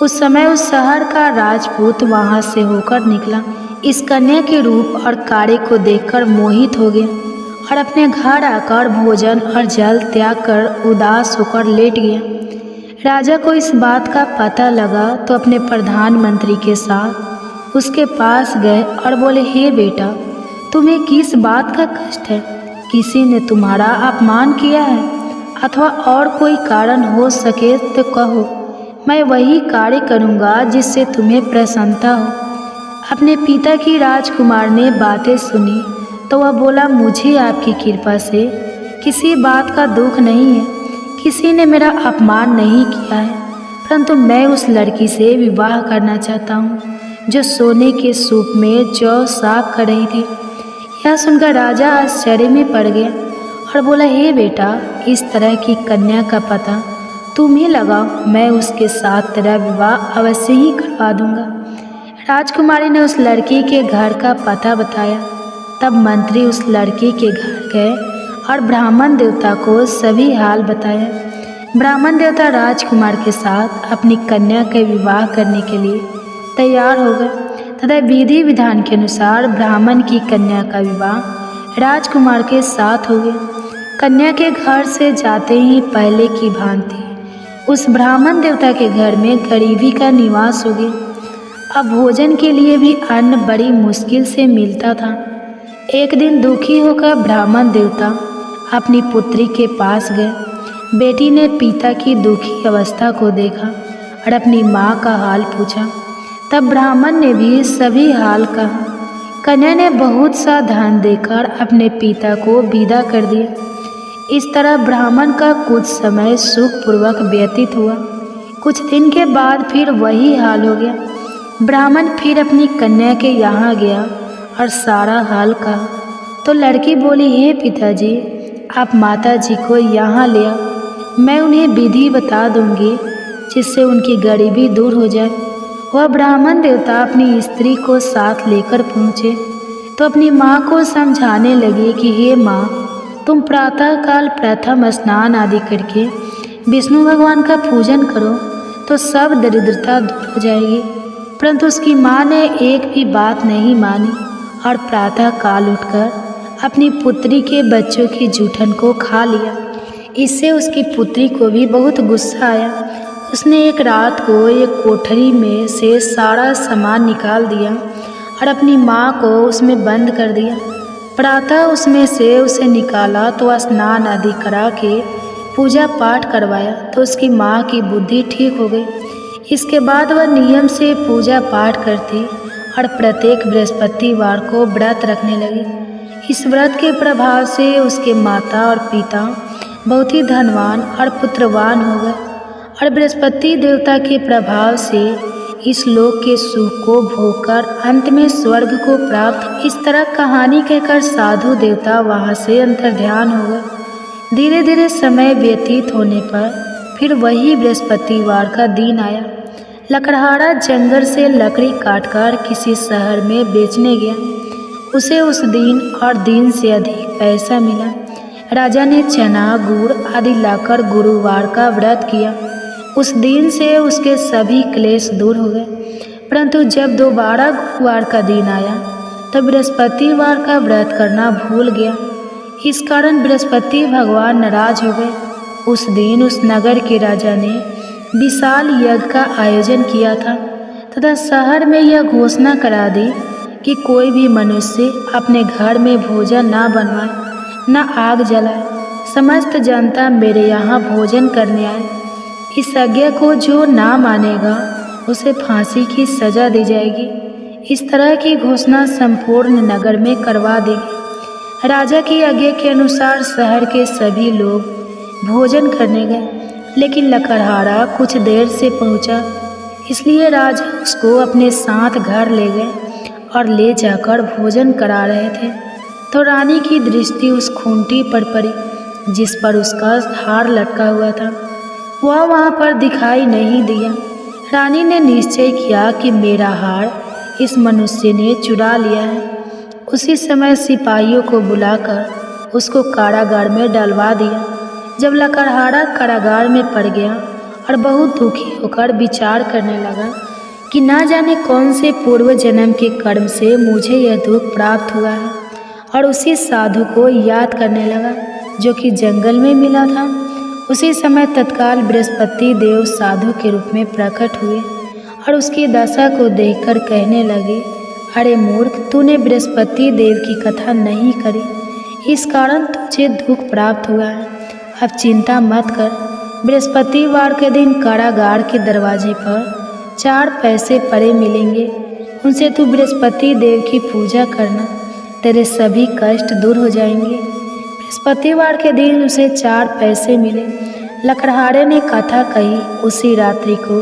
Speaker 1: उस समय उस शहर का राजपूत वहां से होकर निकला। इस कन्या के रूप और कार्य को देखकर मोहित हो गया और अपने घर आकर भोजन और जल त्याग कर उदास होकर लेट गया। राजा को इस बात का पता लगा तो अपने प्रधानमंत्री के साथ उसके पास गए और बोले, हे बेटा, तुम्हें किस बात का कष्ट है? किसी ने तुम्हारा अपमान किया है अथवा और कोई कारण हो सके तो कहो, मैं वही कार्य करूँगा जिससे तुम्हें प्रसन्नता हो। अपने पिता की राजकुमार ने बातें सुनी तो वह बोला, मुझे आपकी कृपा से किसी बात का दुख नहीं है। किसी ने मेरा अपमान नहीं किया है, परंतु मैं उस लड़की से विवाह करना चाहता हूँ जो सोने के सूप में जौ साफ कर रही थी। यह सुनकर राजा आश्चर्य में पड़ गया और बोला, हे बेटा, इस तरह की कन्या का पता तुम ही लगाओ, मैं उसके साथ तेरा विवाह अवश्य ही करवा दूंगा। राजकुमारी ने उस लड़की के घर का पता बताया। तब मंत्री उस लड़की के घर गए और ब्राह्मण देवता को सभी हाल बताया। ब्राह्मण देवता राजकुमार के साथ अपनी कन्या का विवाह करने के लिए तैयार हो गए तथा विधि विधान के अनुसार ब्राह्मण की कन्या का विवाह राजकुमार के साथ हो गया। कन्या के घर से जाते ही पहले की भांति उस ब्राह्मण देवता के घर में गरीबी का निवास हो गया। अब भोजन के लिए भी अन्न बड़ी मुश्किल से मिलता था। एक दिन दुखी होकर ब्राह्मण देवता अपनी पुत्री के पास गए। बेटी ने पिता की दुखी अवस्था को देखा और अपनी माँ का हाल पूछा। तब ब्राह्मण ने भी सभी हाल कहा। कन्या ने बहुत सा धन देकर अपने पिता को विदा कर दिया। इस तरह ब्राह्मण का कुछ समय सुखपूर्वक व्यतीत हुआ। कुछ दिन के बाद फिर वही हाल हो गया। ब्राह्मण फिर अपनी कन्या के यहाँ गया और सारा हाल कहा तो लड़की बोली, हे पिताजी, आप माता जी को यहाँ ले आओ, मैं उन्हें विधि बता दूंगी जिससे उनकी गरीबी दूर हो जाए। वह ब्राह्मण देवता अपनी स्त्री को साथ लेकर पहुँचे तो अपनी माँ को समझाने लगे कि हे माँ, तुम प्रातःकाल प्रथम स्नान आदि करके विष्णु भगवान का पूजन करो तो सब दरिद्रता दूर हो जाएगी। परंतु उसकी माँ ने एक भी बात नहीं मानी और प्रातः काल उठकर अपनी पुत्री के बच्चों की जूठन को खा लिया। इससे उसकी पुत्री को भी बहुत गुस्सा आया। उसने एक रात को एक कोठरी में से सारा सामान निकाल दिया और अपनी माँ को उसमें बंद कर दिया। प्रातः उसमें से उसे निकाला तो स्नान आदि करा के पूजा पाठ करवाया तो उसकी माँ की बुद्धि ठीक हो गई। इसके बाद वह नियम से पूजा पाठ करती और प्रत्येक बृहस्पतिवार को व्रत रखने लगी। इस व्रत के प्रभाव से उसके माता और पिता बहुत ही धनवान और पुत्रवान हो गए और बृहस्पति देवता के प्रभाव से इस लोक के सुख को भोगकर अंत में स्वर्ग को प्राप्त। इस तरह कहानी कहकर साधु देवता वहाँ से अंतर्ध्यान हो गए। धीरे धीरे समय व्यतीत होने पर फिर वही बृहस्पतिवार का दिन आया। लकड़हारा जंगल से लकड़ी काटकर किसी शहर में बेचने गया। उसे उस दिन और दिन से अधिक पैसा मिला। राजा ने चना गुड़ आदि लाकर गुरुवार का व्रत किया। उस दिन से उसके सभी क्लेश दूर हो गए। परंतु जब दोबारा गुरुवार का दिन आया तब बृहस्पतिवार का व्रत करना भूल गया। इस कारण बृहस्पति भगवान नाराज हो गए। उस दिन उस नगर के राजा ने विशाल यज्ञ का आयोजन किया था तथा शहर में यह घोषणा करा दी कि कोई भी मनुष्य अपने घर में भोजन ना बनवाए, न आग जलाए। समस्त जनता मेरे यहाँ भोजन करने आए। इस आज्ञा को जो ना मानेगा उसे फांसी की सजा दी जाएगी। इस तरह की घोषणा संपूर्ण नगर में करवा दी गई। राजा की आज्ञा के अनुसार शहर के सभी लोग भोजन करने गए, लेकिन लकड़हारा कुछ देर से पहुंचा, इसलिए राजा उसको अपने साथ घर ले गए और ले जाकर भोजन करा रहे थे तो रानी की दृष्टि उस खूंटी पर पड़ी जिस पर उसका हार लटका हुआ था। वह वहाँ पर दिखाई नहीं दिया। रानी ने निश्चय किया कि मेरा हार इस मनुष्य ने चुरा लिया है। उसी समय सिपाहियों को बुलाकर उसको कारागार में डलवा दिया। जब लकड़हारा कारागार में पड़ गया और बहुत दुखी होकर विचार करने लगा कि ना जाने कौन से पूर्व जन्म के कर्म से मुझे यह दुख प्राप्त हुआ है, और उसी साधु को याद करने लगा जो कि जंगल में मिला था। उसी समय तत्काल बृहस्पति देव साधु के रूप में प्रकट हुए और उसकी दशा को देखकर कहने लगे, अरे मूर्ख, तूने बृहस्पति देव की कथा नहीं करी, इस कारण तुझे दुख प्राप्त हुआ है। अब चिंता मत कर। बृहस्पतिवार के दिन कारागार के दरवाजे पर 4 पैसे पड़े मिलेंगे। उनसे तू बृहस्पति देव की पूजा करना, तेरे सभी कष्ट दूर हो जाएंगे। बृहस्पतिवार के दिन उसे 4 पैसे मिले। लकड़हारे ने कथा कही। उसी रात्रि को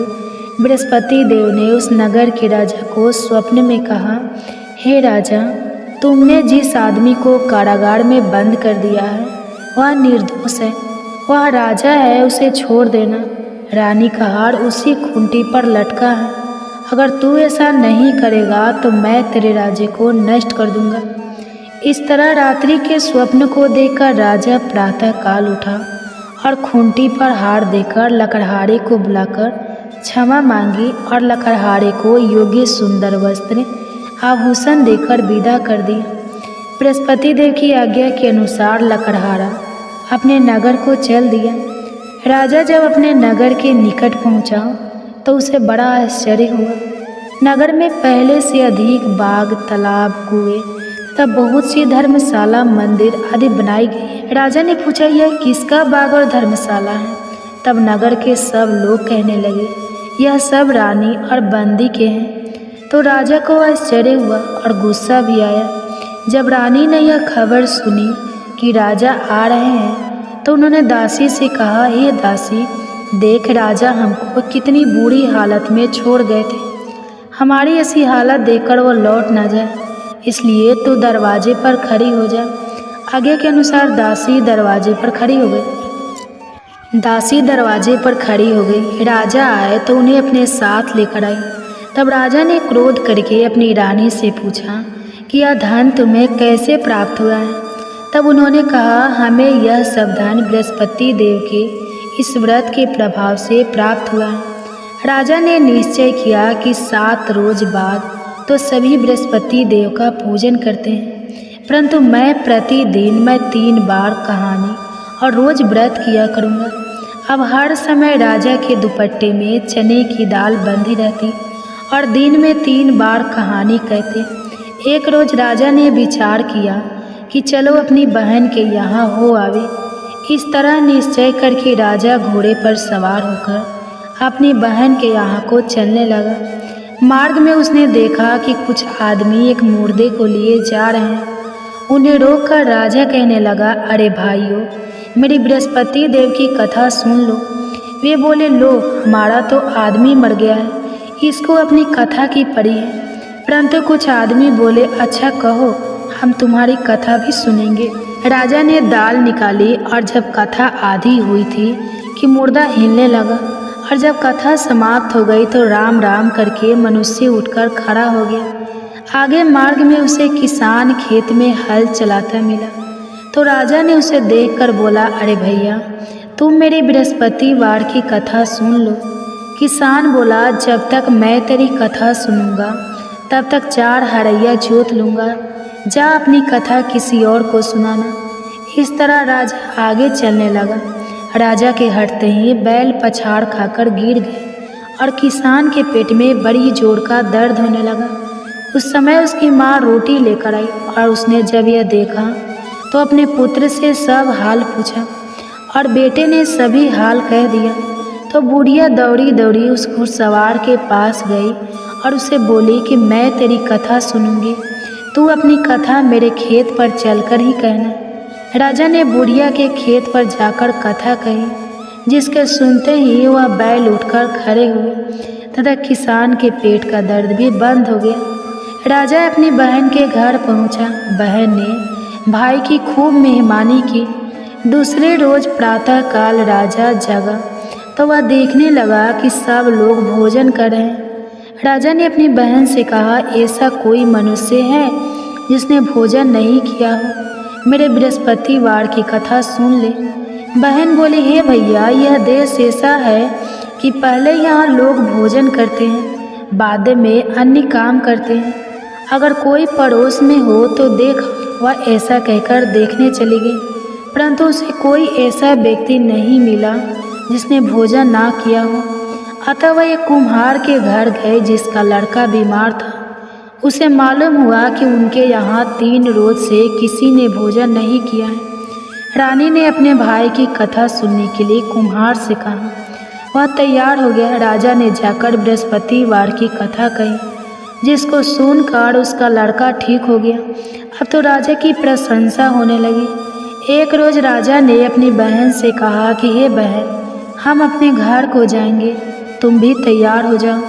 Speaker 1: बृहस्पति देव ने उस नगर के राजा को स्वप्न में कहा, हे राजा, तुमने जिस आदमी को कारागार में बंद कर दिया है वह निर्दोष है, वह राजा है, उसे छोड़ देना। रानी का हार उसी खूंटी पर लटका है। अगर तू ऐसा नहीं करेगा तो मैं तेरे राज्य को नष्ट कर दूंगा। इस तरह रात्रि के स्वप्न को देखकर राजा प्रातः काल उठा और खूंटी पर हार देकर लकड़हारे को बुलाकर क्षमा मांगी और लकड़हारे को योग्य सुंदर वस्त्र आभूषण देकर विदा कर दिया। बृहस्पति देव की आज्ञा के अनुसार लकड़हारा अपने नगर को चल दिया। राजा जब अपने नगर के निकट पहुंचा तो उसे बड़ा आश्चर्य हुआ। नगर में पहले से अधिक बाग, तालाब, कुएं तथा बहुत सी धर्मशाला, मंदिर आदि बनाई गई। राजा ने पूछा, यह किसका बाग और धर्मशाला है? तब नगर के सब लोग कहने लगे, यह सब रानी और बंदी के हैं। तो राजा को आश्चर्य हुआ और गुस्सा भी आया। जब रानी ने यह खबर सुनी कि राजा आ रहे हैं तो उन्होंने दासी से कहा, हे दासी, देख राजा हमको कितनी बुरी हालत में छोड़ गए थे। हमारी ऐसी हालत देखकर वो लौट ना जाए, इसलिए तू दरवाजे पर खड़ी हो जा। आगे के अनुसार दासी दरवाजे पर खड़ी हो गई। दासी दरवाजे पर खड़ी हो गई। राजा आए तो उन्हें अपने साथ लेकर आई। तब राजा ने क्रोध करके अपनी रानी से पूछा कि यह धन तुम्हें कैसे प्राप्त हुआ है? तब उन्होंने कहा, हमें यह सब धन बृहस्पति देव के इस व्रत के प्रभाव से प्राप्त हुआ है। राजा ने निश्चय किया कि 7 रोज बाद तो सभी बृहस्पति देव का पूजन करते हैं, परंतु मैं प्रतिदिन 3 बार कहानी और रोज व्रत किया करूँगा। अब हर समय राजा के दुपट्टे में चने की दाल बंधी रहती और दिन में 3 बार कहानी कहते। एक रोज राजा ने विचार किया कि चलो अपनी बहन के यहाँ हो आवे। इस तरह निश्चय करके राजा घोड़े पर सवार होकर अपनी बहन के यहाँ को चलने लगा। मार्ग में उसने देखा कि कुछ आदमी एक मुर्दे को लिए जा रहे हैं। उन्हें रोककर राजा कहने लगा, अरे भाइयों, मेरी बृहस्पति देव की कथा सुन लो। वे बोले, लो, हमारा तो आदमी मर गया है, इसको अपनी कथा की पड़ी है। परंतु कुछ आदमी बोले, अच्छा कहो, हम तुम्हारी कथा भी सुनेंगे। राजा ने दाल निकाली और जब कथा आधी हुई थी कि मुर्दा हिलने लगा, और जब कथा समाप्त हो गई तो राम राम करके मनुष्य उठकर खड़ा हो गया। आगे मार्ग में उसे किसान खेत में हल चलाता मिला, तो राजा ने उसे देखकर बोला, अरे भैया, तुम मेरी बृहस्पतिवार की कथा सुन लो। किसान बोला, जब तक मैं तेरी कथा सुनूंगा तब तक 4 हरैया जोत लूँगा, जा अपनी कथा किसी और को सुनाना। इस तरह राजा आगे चलने लगा। राजा के हटते ही बैल पछाड़ खाकर गिर गए और किसान के पेट में बड़ी जोर का दर्द होने लगा। उस समय उसकी माँ रोटी लेकर आई और उसने जब यह देखा तो अपने पुत्र से सब हाल पूछा और बेटे ने सभी हाल कह दिया। तो बुढ़िया दौड़ी दौड़ी उस घुड़सवार के पास गई और उसे बोली कि मैं तेरी कथा सुनूंगी, तू अपनी कथा मेरे खेत पर चलकर ही कहना। राजा ने बुढ़िया के खेत पर जाकर कथा कही, जिसके सुनते ही वह बैल उठकर खड़े हुए तथा किसान के पेट का दर्द भी बंद हो गया। राजा अपनी बहन के घर पहुंचा। बहन ने भाई की खूब मेहमानी की। दूसरे रोज प्रातःकाल राजा जगा तो वह देखने लगा कि सब लोग भोजन कर रहे हैं। राजा ने अपनी बहन से कहा, ऐसा कोई मनुष्य है जिसने भोजन नहीं किया हो, मेरे बृहस्पतिवार की कथा सुन ले। बहन बोली, हे भैया, यह देश ऐसा है कि पहले यहाँ लोग भोजन करते हैं, बाद में अन्य काम करते हैं। अगर कोई पड़ोस में हो तो देख। वह ऐसा कहकर देखने चली गई, परंतु उसे कोई ऐसा व्यक्ति नहीं मिला जिसने भोजन ना किया हो। अतः वह एक कुम्हार के घर गए जिसका लड़का बीमार था। उसे मालूम हुआ कि उनके यहाँ 3 रोज से किसी ने भोजन नहीं किया है। रानी ने अपने भाई की कथा सुनने के लिए कुम्हार से कहा। वह तैयार हो गया। राजा ने जाकर बृहस्पतिवार की कथा कही, जिसको सुनकर उसका लड़का ठीक हो गया। अब तो राजा की प्रशंसा होने लगी। एक रोज राजा ने अपनी बहन से कहा कि हे बहन, हम अपने घर को जाएंगे, तुम भी तैयार हो जाओ।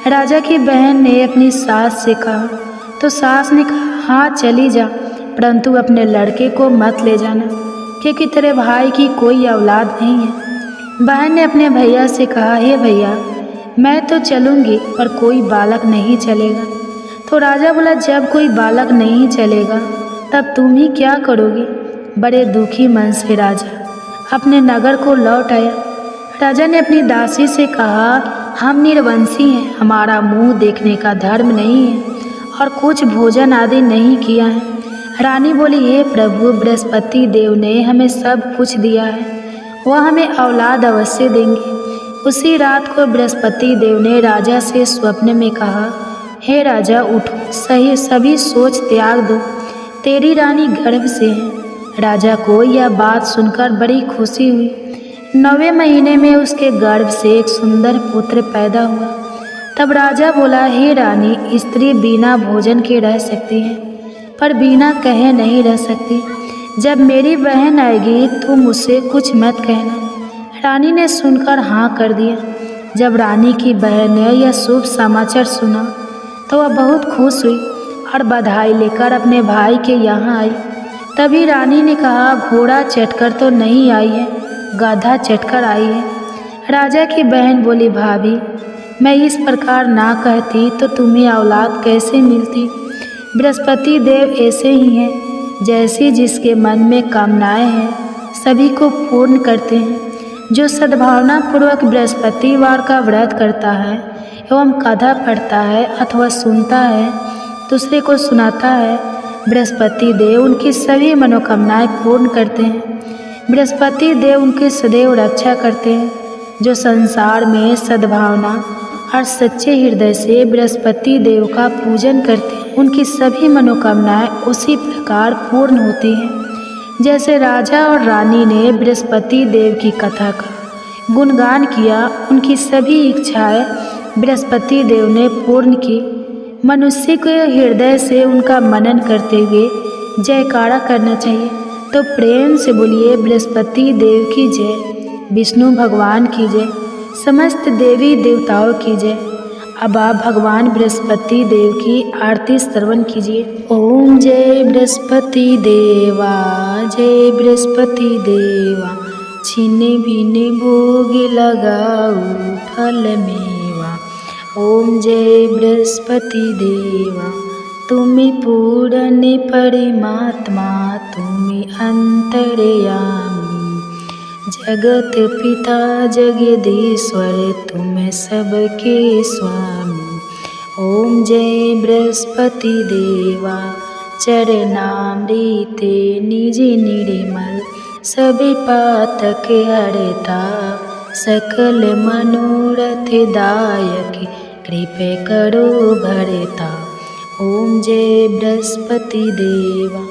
Speaker 1: राजा की बहन ने अपनी सास से कहा तो सास ने कहा, हाँ चली जा, परंतु अपने लड़के को मत ले जाना, क्योंकि तेरे भाई की कोई औलाद नहीं है। बहन ने अपने भैया से कहा, हे भैया, मैं तो चलूँगी पर कोई बालक नहीं चलेगा। तो राजा बोला, जब कोई बालक नहीं चलेगा तब तुम ही क्या करोगे। बड़े दुखी मन से राजा अपने नगर को लौट आया। राजा ने अपनी दासी से कहा, हम निर्वंशी हैं, हमारा मुंह देखने का धर्म नहीं है और कुछ भोजन आदि नहीं किया है। रानी बोली, हे प्रभु, बृहस्पति देव ने हमें सब कुछ दिया है, वह हमें औलाद अवश्य देंगे। उसी रात को बृहस्पति देव ने राजा से स्वप्न में कहा, हे राजा, उठो, सभी सोच त्याग दो, तेरी रानी गर्भ से है। राजा को यह बात सुनकर बड़ी खुशी हुई। 9वें महीने में उसके गर्भ से एक सुंदर पुत्र पैदा हुआ। तब राजा बोला, हे रानी, स्त्री बिना भोजन के रह सकती है, पर बिना कहे नहीं रह सकती। जब मेरी बहन आएगी तुम उससे कुछ मत कहना। रानी ने सुनकर हाँ कर दिया। जब रानी की बहन ने यह शुभ समाचार सुना तो वह बहुत खुश हुई और बधाई लेकर अपने भाई के यहाँ आई। तभी रानी ने कहा, घोड़ा चढ़कर तो नहीं आई है, गधा चढ़कर आई है। राजा की बहन बोली, भाभी, मैं इस प्रकार ना कहती तो तुम्हें औलाद कैसे मिलती। बृहस्पति देव ऐसे ही हैं, जैसे जिसके मन में कामनाएं हैं सभी को पूर्ण करते हैं। जो सद्भावना पूर्वक बृहस्पतिवार का व्रत करता है एवं कथा पढ़ता है अथवा सुनता है, दूसरे को सुनाता है, बृहस्पति देव उनकी सभी मनोकामनाएं पूर्ण करते हैं। बृहस्पति देव उनकी सदैव रक्षा करते हैं। जो संसार में सद्भावना और सच्चे हृदय से बृहस्पति देव का पूजन करते हैं, उनकी सभी मनोकामनाएं उसी प्रकार पूर्ण होती हैं जैसे राजा और रानी ने बृहस्पति देव की कथा का गुणगान किया। उनकी सभी इच्छाएं बृहस्पति देव ने पूर्ण की। मनुष्य को हृदय से उनका मनन करते हुए जयकारा करना चाहिए। तो प्रेम से बोलिए बृहस्पति देव की जय, विष्णु भगवान की जय, समस्त देवी देवताओं की जय। अब आप भगवान बृहस्पति देव की आरती श्रवण कीजिए। ओम जय बृहस्पति देवा, जय बृहस्पति देवा, छिने भिने भोग लगाऊ फल मेवा। ओम जय बृहस्पति देवा, तुम्हें पूर्ण परमात्मा, तुम्हें अंतर्यामी, जगत पिता जगदीश्वर, तुम सबके स्वामी। ओम जय बृहस्पति देवा, चरणामृते निज निर्मल, सभी पातक हरता, सकल मनोरथ दायक, कृपा करो भरता। ओम जय बृहस्पति देवा,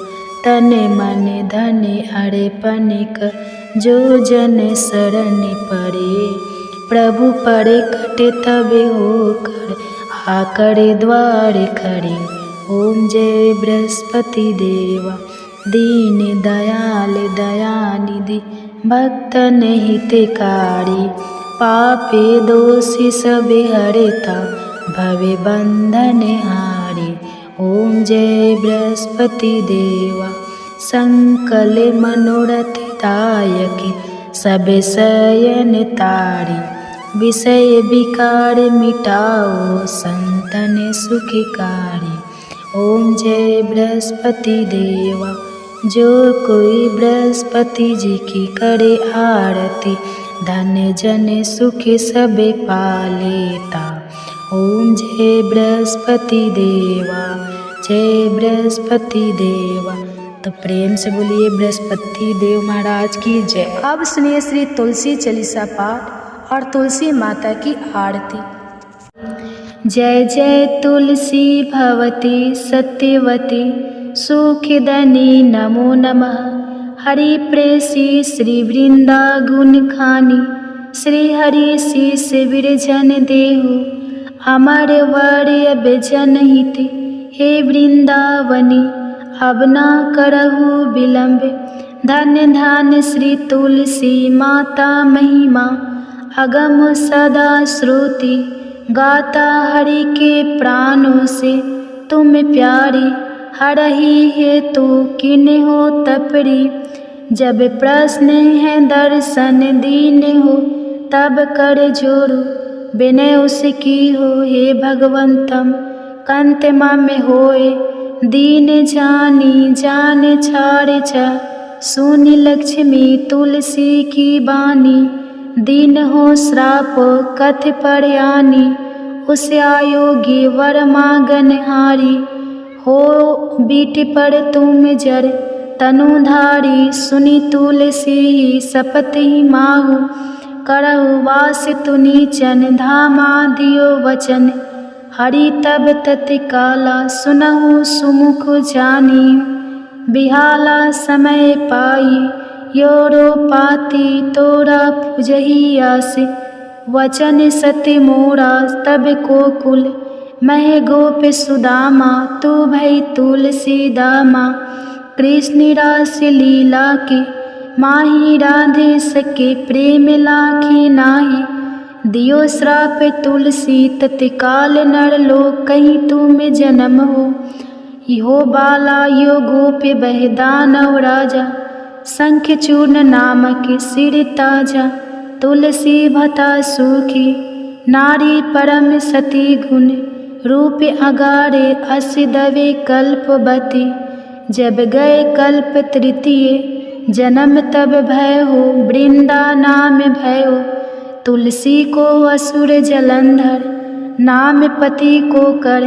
Speaker 1: तन मन धन अर्पण कर, जो जन शरण पड़े, प्रभु पड़े कटे तब होकर, आकर द्वार खड़े। ओम जय बृहस्पति देवा, दीन दयाल दयानिधि, भक्तन हितकारी, पापे दोषी सब हरता, भवे बंधन हारी। ओम जय बृहस्पति देवा, संकल मनोरथ दायक, सब शयन तारी, विषय विकार मिटाओ, संतन सुखकारी। ओम जय बृहस्पति देवा, जो कोई बृहस्पति जी की करे आरती, धन जन सुख सब पालेता। ओम जय बृहस्पति देवा, जय बृहस्पति देवा। तो प्रेम से बोलिए बृहस्पति देव महाराज की जय। अब सुनिए श्री तुलसी चालीसा पाठ और तुलसी माता की आरती। जय जय तुलसी भवती सत्यवती, सुखदनी नमो नमः। हरि प्रेसी श्री वृंदा गुण खानी, श्री हरि शीस विरजन देहु, अमर वर्य बेजन हित, हे वृंदावनी अब ना करहु विलंब। धन्य धन्य श्री तुलसी माता महिमा, अगम सदा श्रुति, गाता हरि के प्राणों से तुम प्यारी। हरहि हेतु किन्ह हो तपरी, जब प्रश्न है दर्शन दीन हो, तब कर जोरु विनय उसकी हो। हे भगवंतम कंत मम होए, दीन जानी जान छाड़ जा, सुनि लक्ष्मी तुलसी की बानी। दीन हो श्राप कथ पढ़यानी, उस आयोगी वर मांगन हारी। हो बीट पर तुम जर तनुधारी, सुनि तुलसी शपथ ही माहु। करहु वास तुनीचन धामा दियो वचन, हरि तब तत्काला सुनहु सुमुख जानी। बिहाला समय पाई योरो पाती, तोरा पुजही आस। वचन सत्य मोरा तब को कुल, मह गोप सुदामा तू भई तुलसी दामा। कृष्ण रास लीला के माही, राधे सके प्रेम लाखी नाही। दियो श्राप तुलसी तत्काल नर लोक, कहीं तुम जन्म हो। यो बाला यो गोप बह दानव राजा, शंख चूर्ण नामक सिर ताजा। तुलसी भता सुखी नारी परम सती गुण, रूप अगारे अस दवे कल्पवती। जब गए कल्प तृतीय जन्म तब भयो वृंदा नाम भयो। तुलसी को असुर जलंधर नाम पति को कर।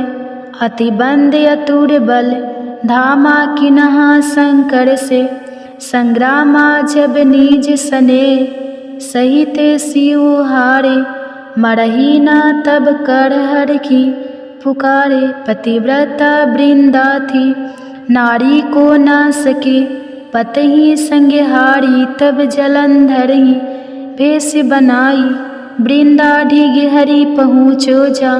Speaker 1: अति बंद अतुर बल धामा किन्हा शंकर से। संग्रामा जब निज सने सहित शिव हारे। मरही ना तब कर हर की पुकारे। पतिव्रता वृंदा थी नारी को ना सके। पतहि संग हारी तब जलंधर ही भेष बनाई। वृंदा ढिग हरि पहुँचो जा।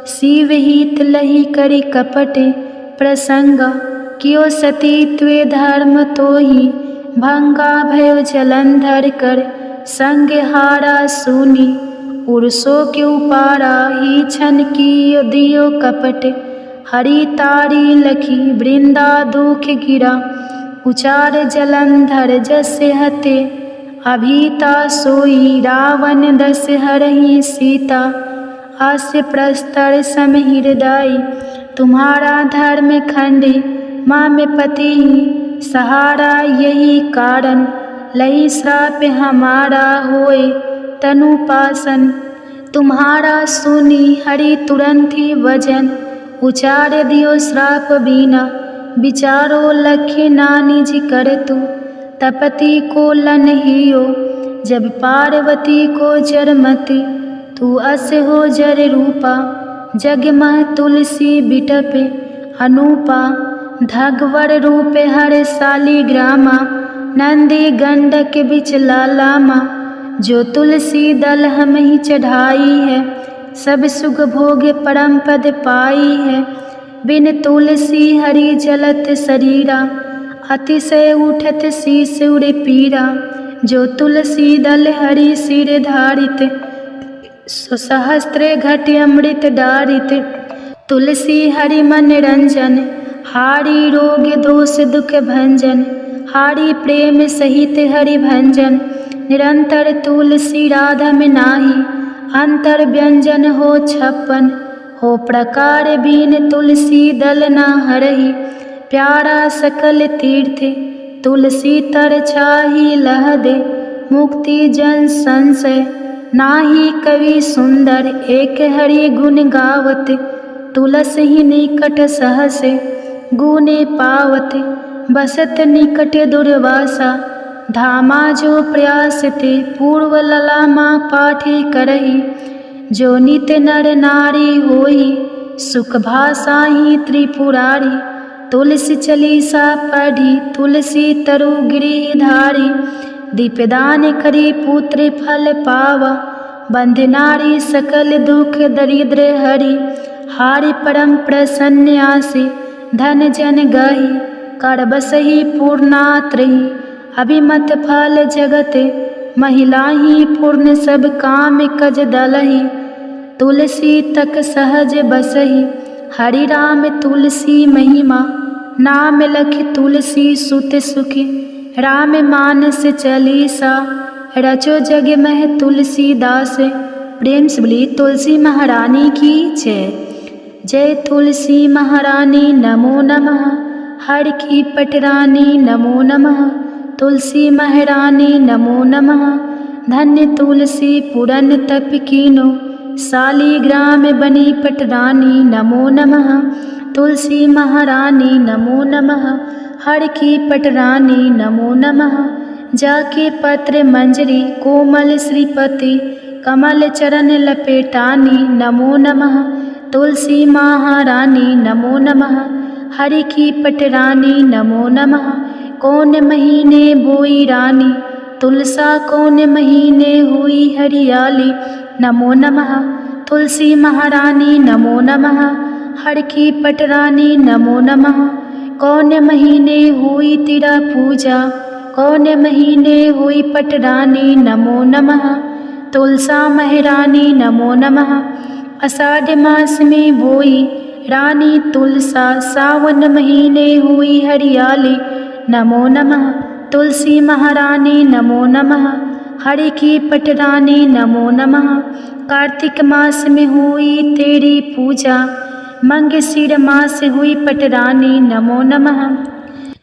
Speaker 1: शिव हित लही करी कपट प्रसंगा। कियो सती त्वे धर्म तो ही भंगा भयो जलंधर कर। संग हारा सुनी उर्सो के उपारा ही छन की दियो कपट। हरि तारी लखी वृंदा दुख गिरा। उचार जलंधर जसे हते अभीता सोई। रावण दस हरहि सीता हास्य प्रस्तर सम हृदय। तुम्हारा धर्म खंडे माँ में पति सहारा। यही कारण लई श्राप हमारा होए तनुपासन। तुम्हारा सुनी हरि तुरंत ही वजन। उचार दियो श्राप बीना विचारो लखे नानी जी कर तू। तपति को लन हियो जब पार्वती को जरमति। तू अस हो जर रूपा जग मह तुलसी बिटपे अनूपा। धगवर रूपे हर शालिग्रामा नंदी गंडक बिच लालामा। जो तुलसी दल हम ही चढ़ाई है सब सुख भोग परम पद पाई है। बिन तुलसी हरि जलत शरीरा अतिशय उठत शीस उड़े पीरा। जो तुलसी दल हरि सिर धारित सहस्त्र घट अमृत डारित। तुलसी हरि मन रंजन हारी रोग दोष दुख भंजन। हारी प्रेम सहित हरि भंजन। निरंतर तुलसी राधा में नाही अंतर व्यंजन हो छप्पन। हो प्रकार बीन तुलसी दल ना हरहि। प्यारा सकल तीर्थ तुलसी तर छाही लह दे। मुक्ति जन संशय नाही कवि सुंदर। एक हरि गुण गावत तुलसी ही निकट सहसे गुने पावत। बसत निकट दुर्वासा धामा। जो प्रयास ते पूर्व ललामा पाठी करही। जो नित नर नारी होई सुख भाषा ही त्रिपुरारी। तुलसी चलीसा पढ़ी तुलसी तरु गिरिधारी। दीपदान करी पुत्र फल पावा। बंध नारी सकल दुख दरिद्र हरि। हारि परम प्रसन्न आसे धन जन गही। कर बसही पूर्णात्रही अभिमत फल जगत। महिला ही पूर्ण सब काम कज दलही। तुलसी तक सहज बसही हरि राम तुलसी महिमा। नाम लख तुलसी सुत सुखी राम मानस चालीसा। रचो जग मह तुलसी दास। प्रेम से बोली तुलसी महारानी की जय। जय तुलसी महारानी नमो नमः। हर की पटरानी नमो नमः। तुलसी महारानी नमो नमः। धन्य तुलसी पुरन तप कीनो। शालिग्राम बनी पटरानी नमो नमः। तुलसी महारानी नमो नमः। हर की पटरानी नमो नमः। जाके पत्र मंजरी कोमल श्रीपति। कमल चरण लपेटानी नमो नमः। तुलसी महारानी नमो नमः। हरि की पटरानी नमो नमः। कौन महीने बोई रानी तुलसा। कौन महीने हुई हरियाली नमो नमः। तुलसी महारानी नमो नमः। हर की पटरानी नमो नमः। कौन महीने हुई तेरा पूजा। कौन महीने हुई पटरानी नमो नमः। तुलसा महारानी नमो नमः। आषाढ़ मास में बोई रानी तुलसा। सावन महीने हुई हरियाली नमो नमः। तुलसी महारानी नमो नमः। हरि की पटरानी नमो नमः। कार्तिक मास में हुई तेरी पूजा। मंगशीर मास हुई पटरानी नमो नमः।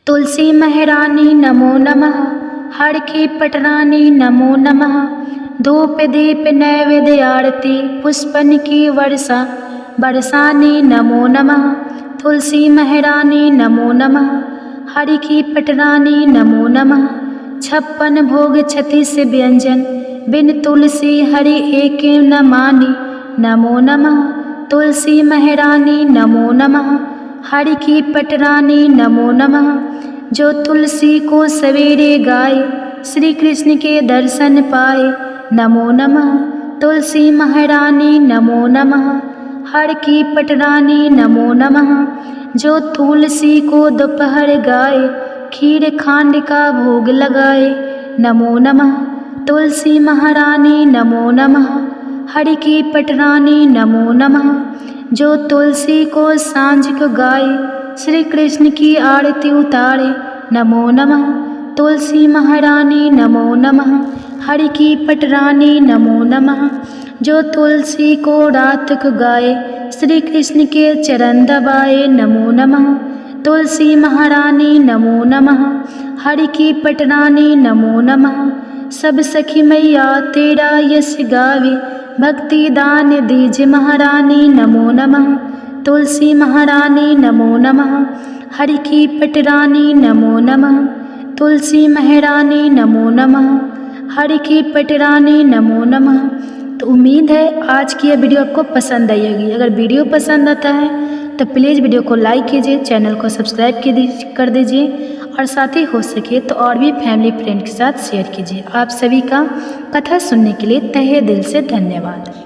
Speaker 1: तुलसी महारानी नमो नमः, हर की पटरानी नमो नमः। धूप दीप नैवेद्य आरती पुष्पन की वर्षा बरसानी नमो नमः। तुलसी महारानी नमो नमः, हरि की पटरानी नमो नमः। 56 भोग 36 व्यंजन बिन तुलसी हरि एक न मानी नमो नमः। तुलसी महारानी नमो नमः, हरि की पटरानी नमो नमः। जो तुलसी को सवेरे गाए श्री कृष्ण के दर्शन पाए नमो नमः। तुलसी महारानी नमो नमः, हर की पटरानी नमो नमः। जो तुलसी को दोपहर गाए खीर खांड का भोग लगाए नमो नमः। तुलसी महारानी नमो नमः, हरि की पटरानी नमो नमः। जो तुलसी को सांझ को गाए श्री कृष्ण की आरती उतारे नमो नमः। तुलसी महारानी नमो नमः, हरि की पटरानी नमो नमः। जो तुलसी को रात को गाए श्री कृष्ण के चरण दबाए नमो नमः। तुलसी महारानी नमो नमः, हरि की पटरानी नमो नमः। सब सखी मैया तेरा यश गावे भक्ति दान दीज महारानी नमो नमः। तुलसी महारानी नमो नमः, हरि की पटरानी नमो नमः। तुलसी महारानी नमो नमः, हरि की पटरानी नमो नमः। तो उम्मीद है आज की यह वीडियो आपको पसंद आई होगी। अगर वीडियो पसंद आता है तो प्लीज़ वीडियो को लाइक कीजिए, चैनल को सब्सक्राइब कर दीजिए और साथ ही हो सके तो और भी फैमिली फ्रेंड के साथ शेयर कीजिए। आप सभी का कथा सुनने के लिए तहे दिल से धन्यवाद।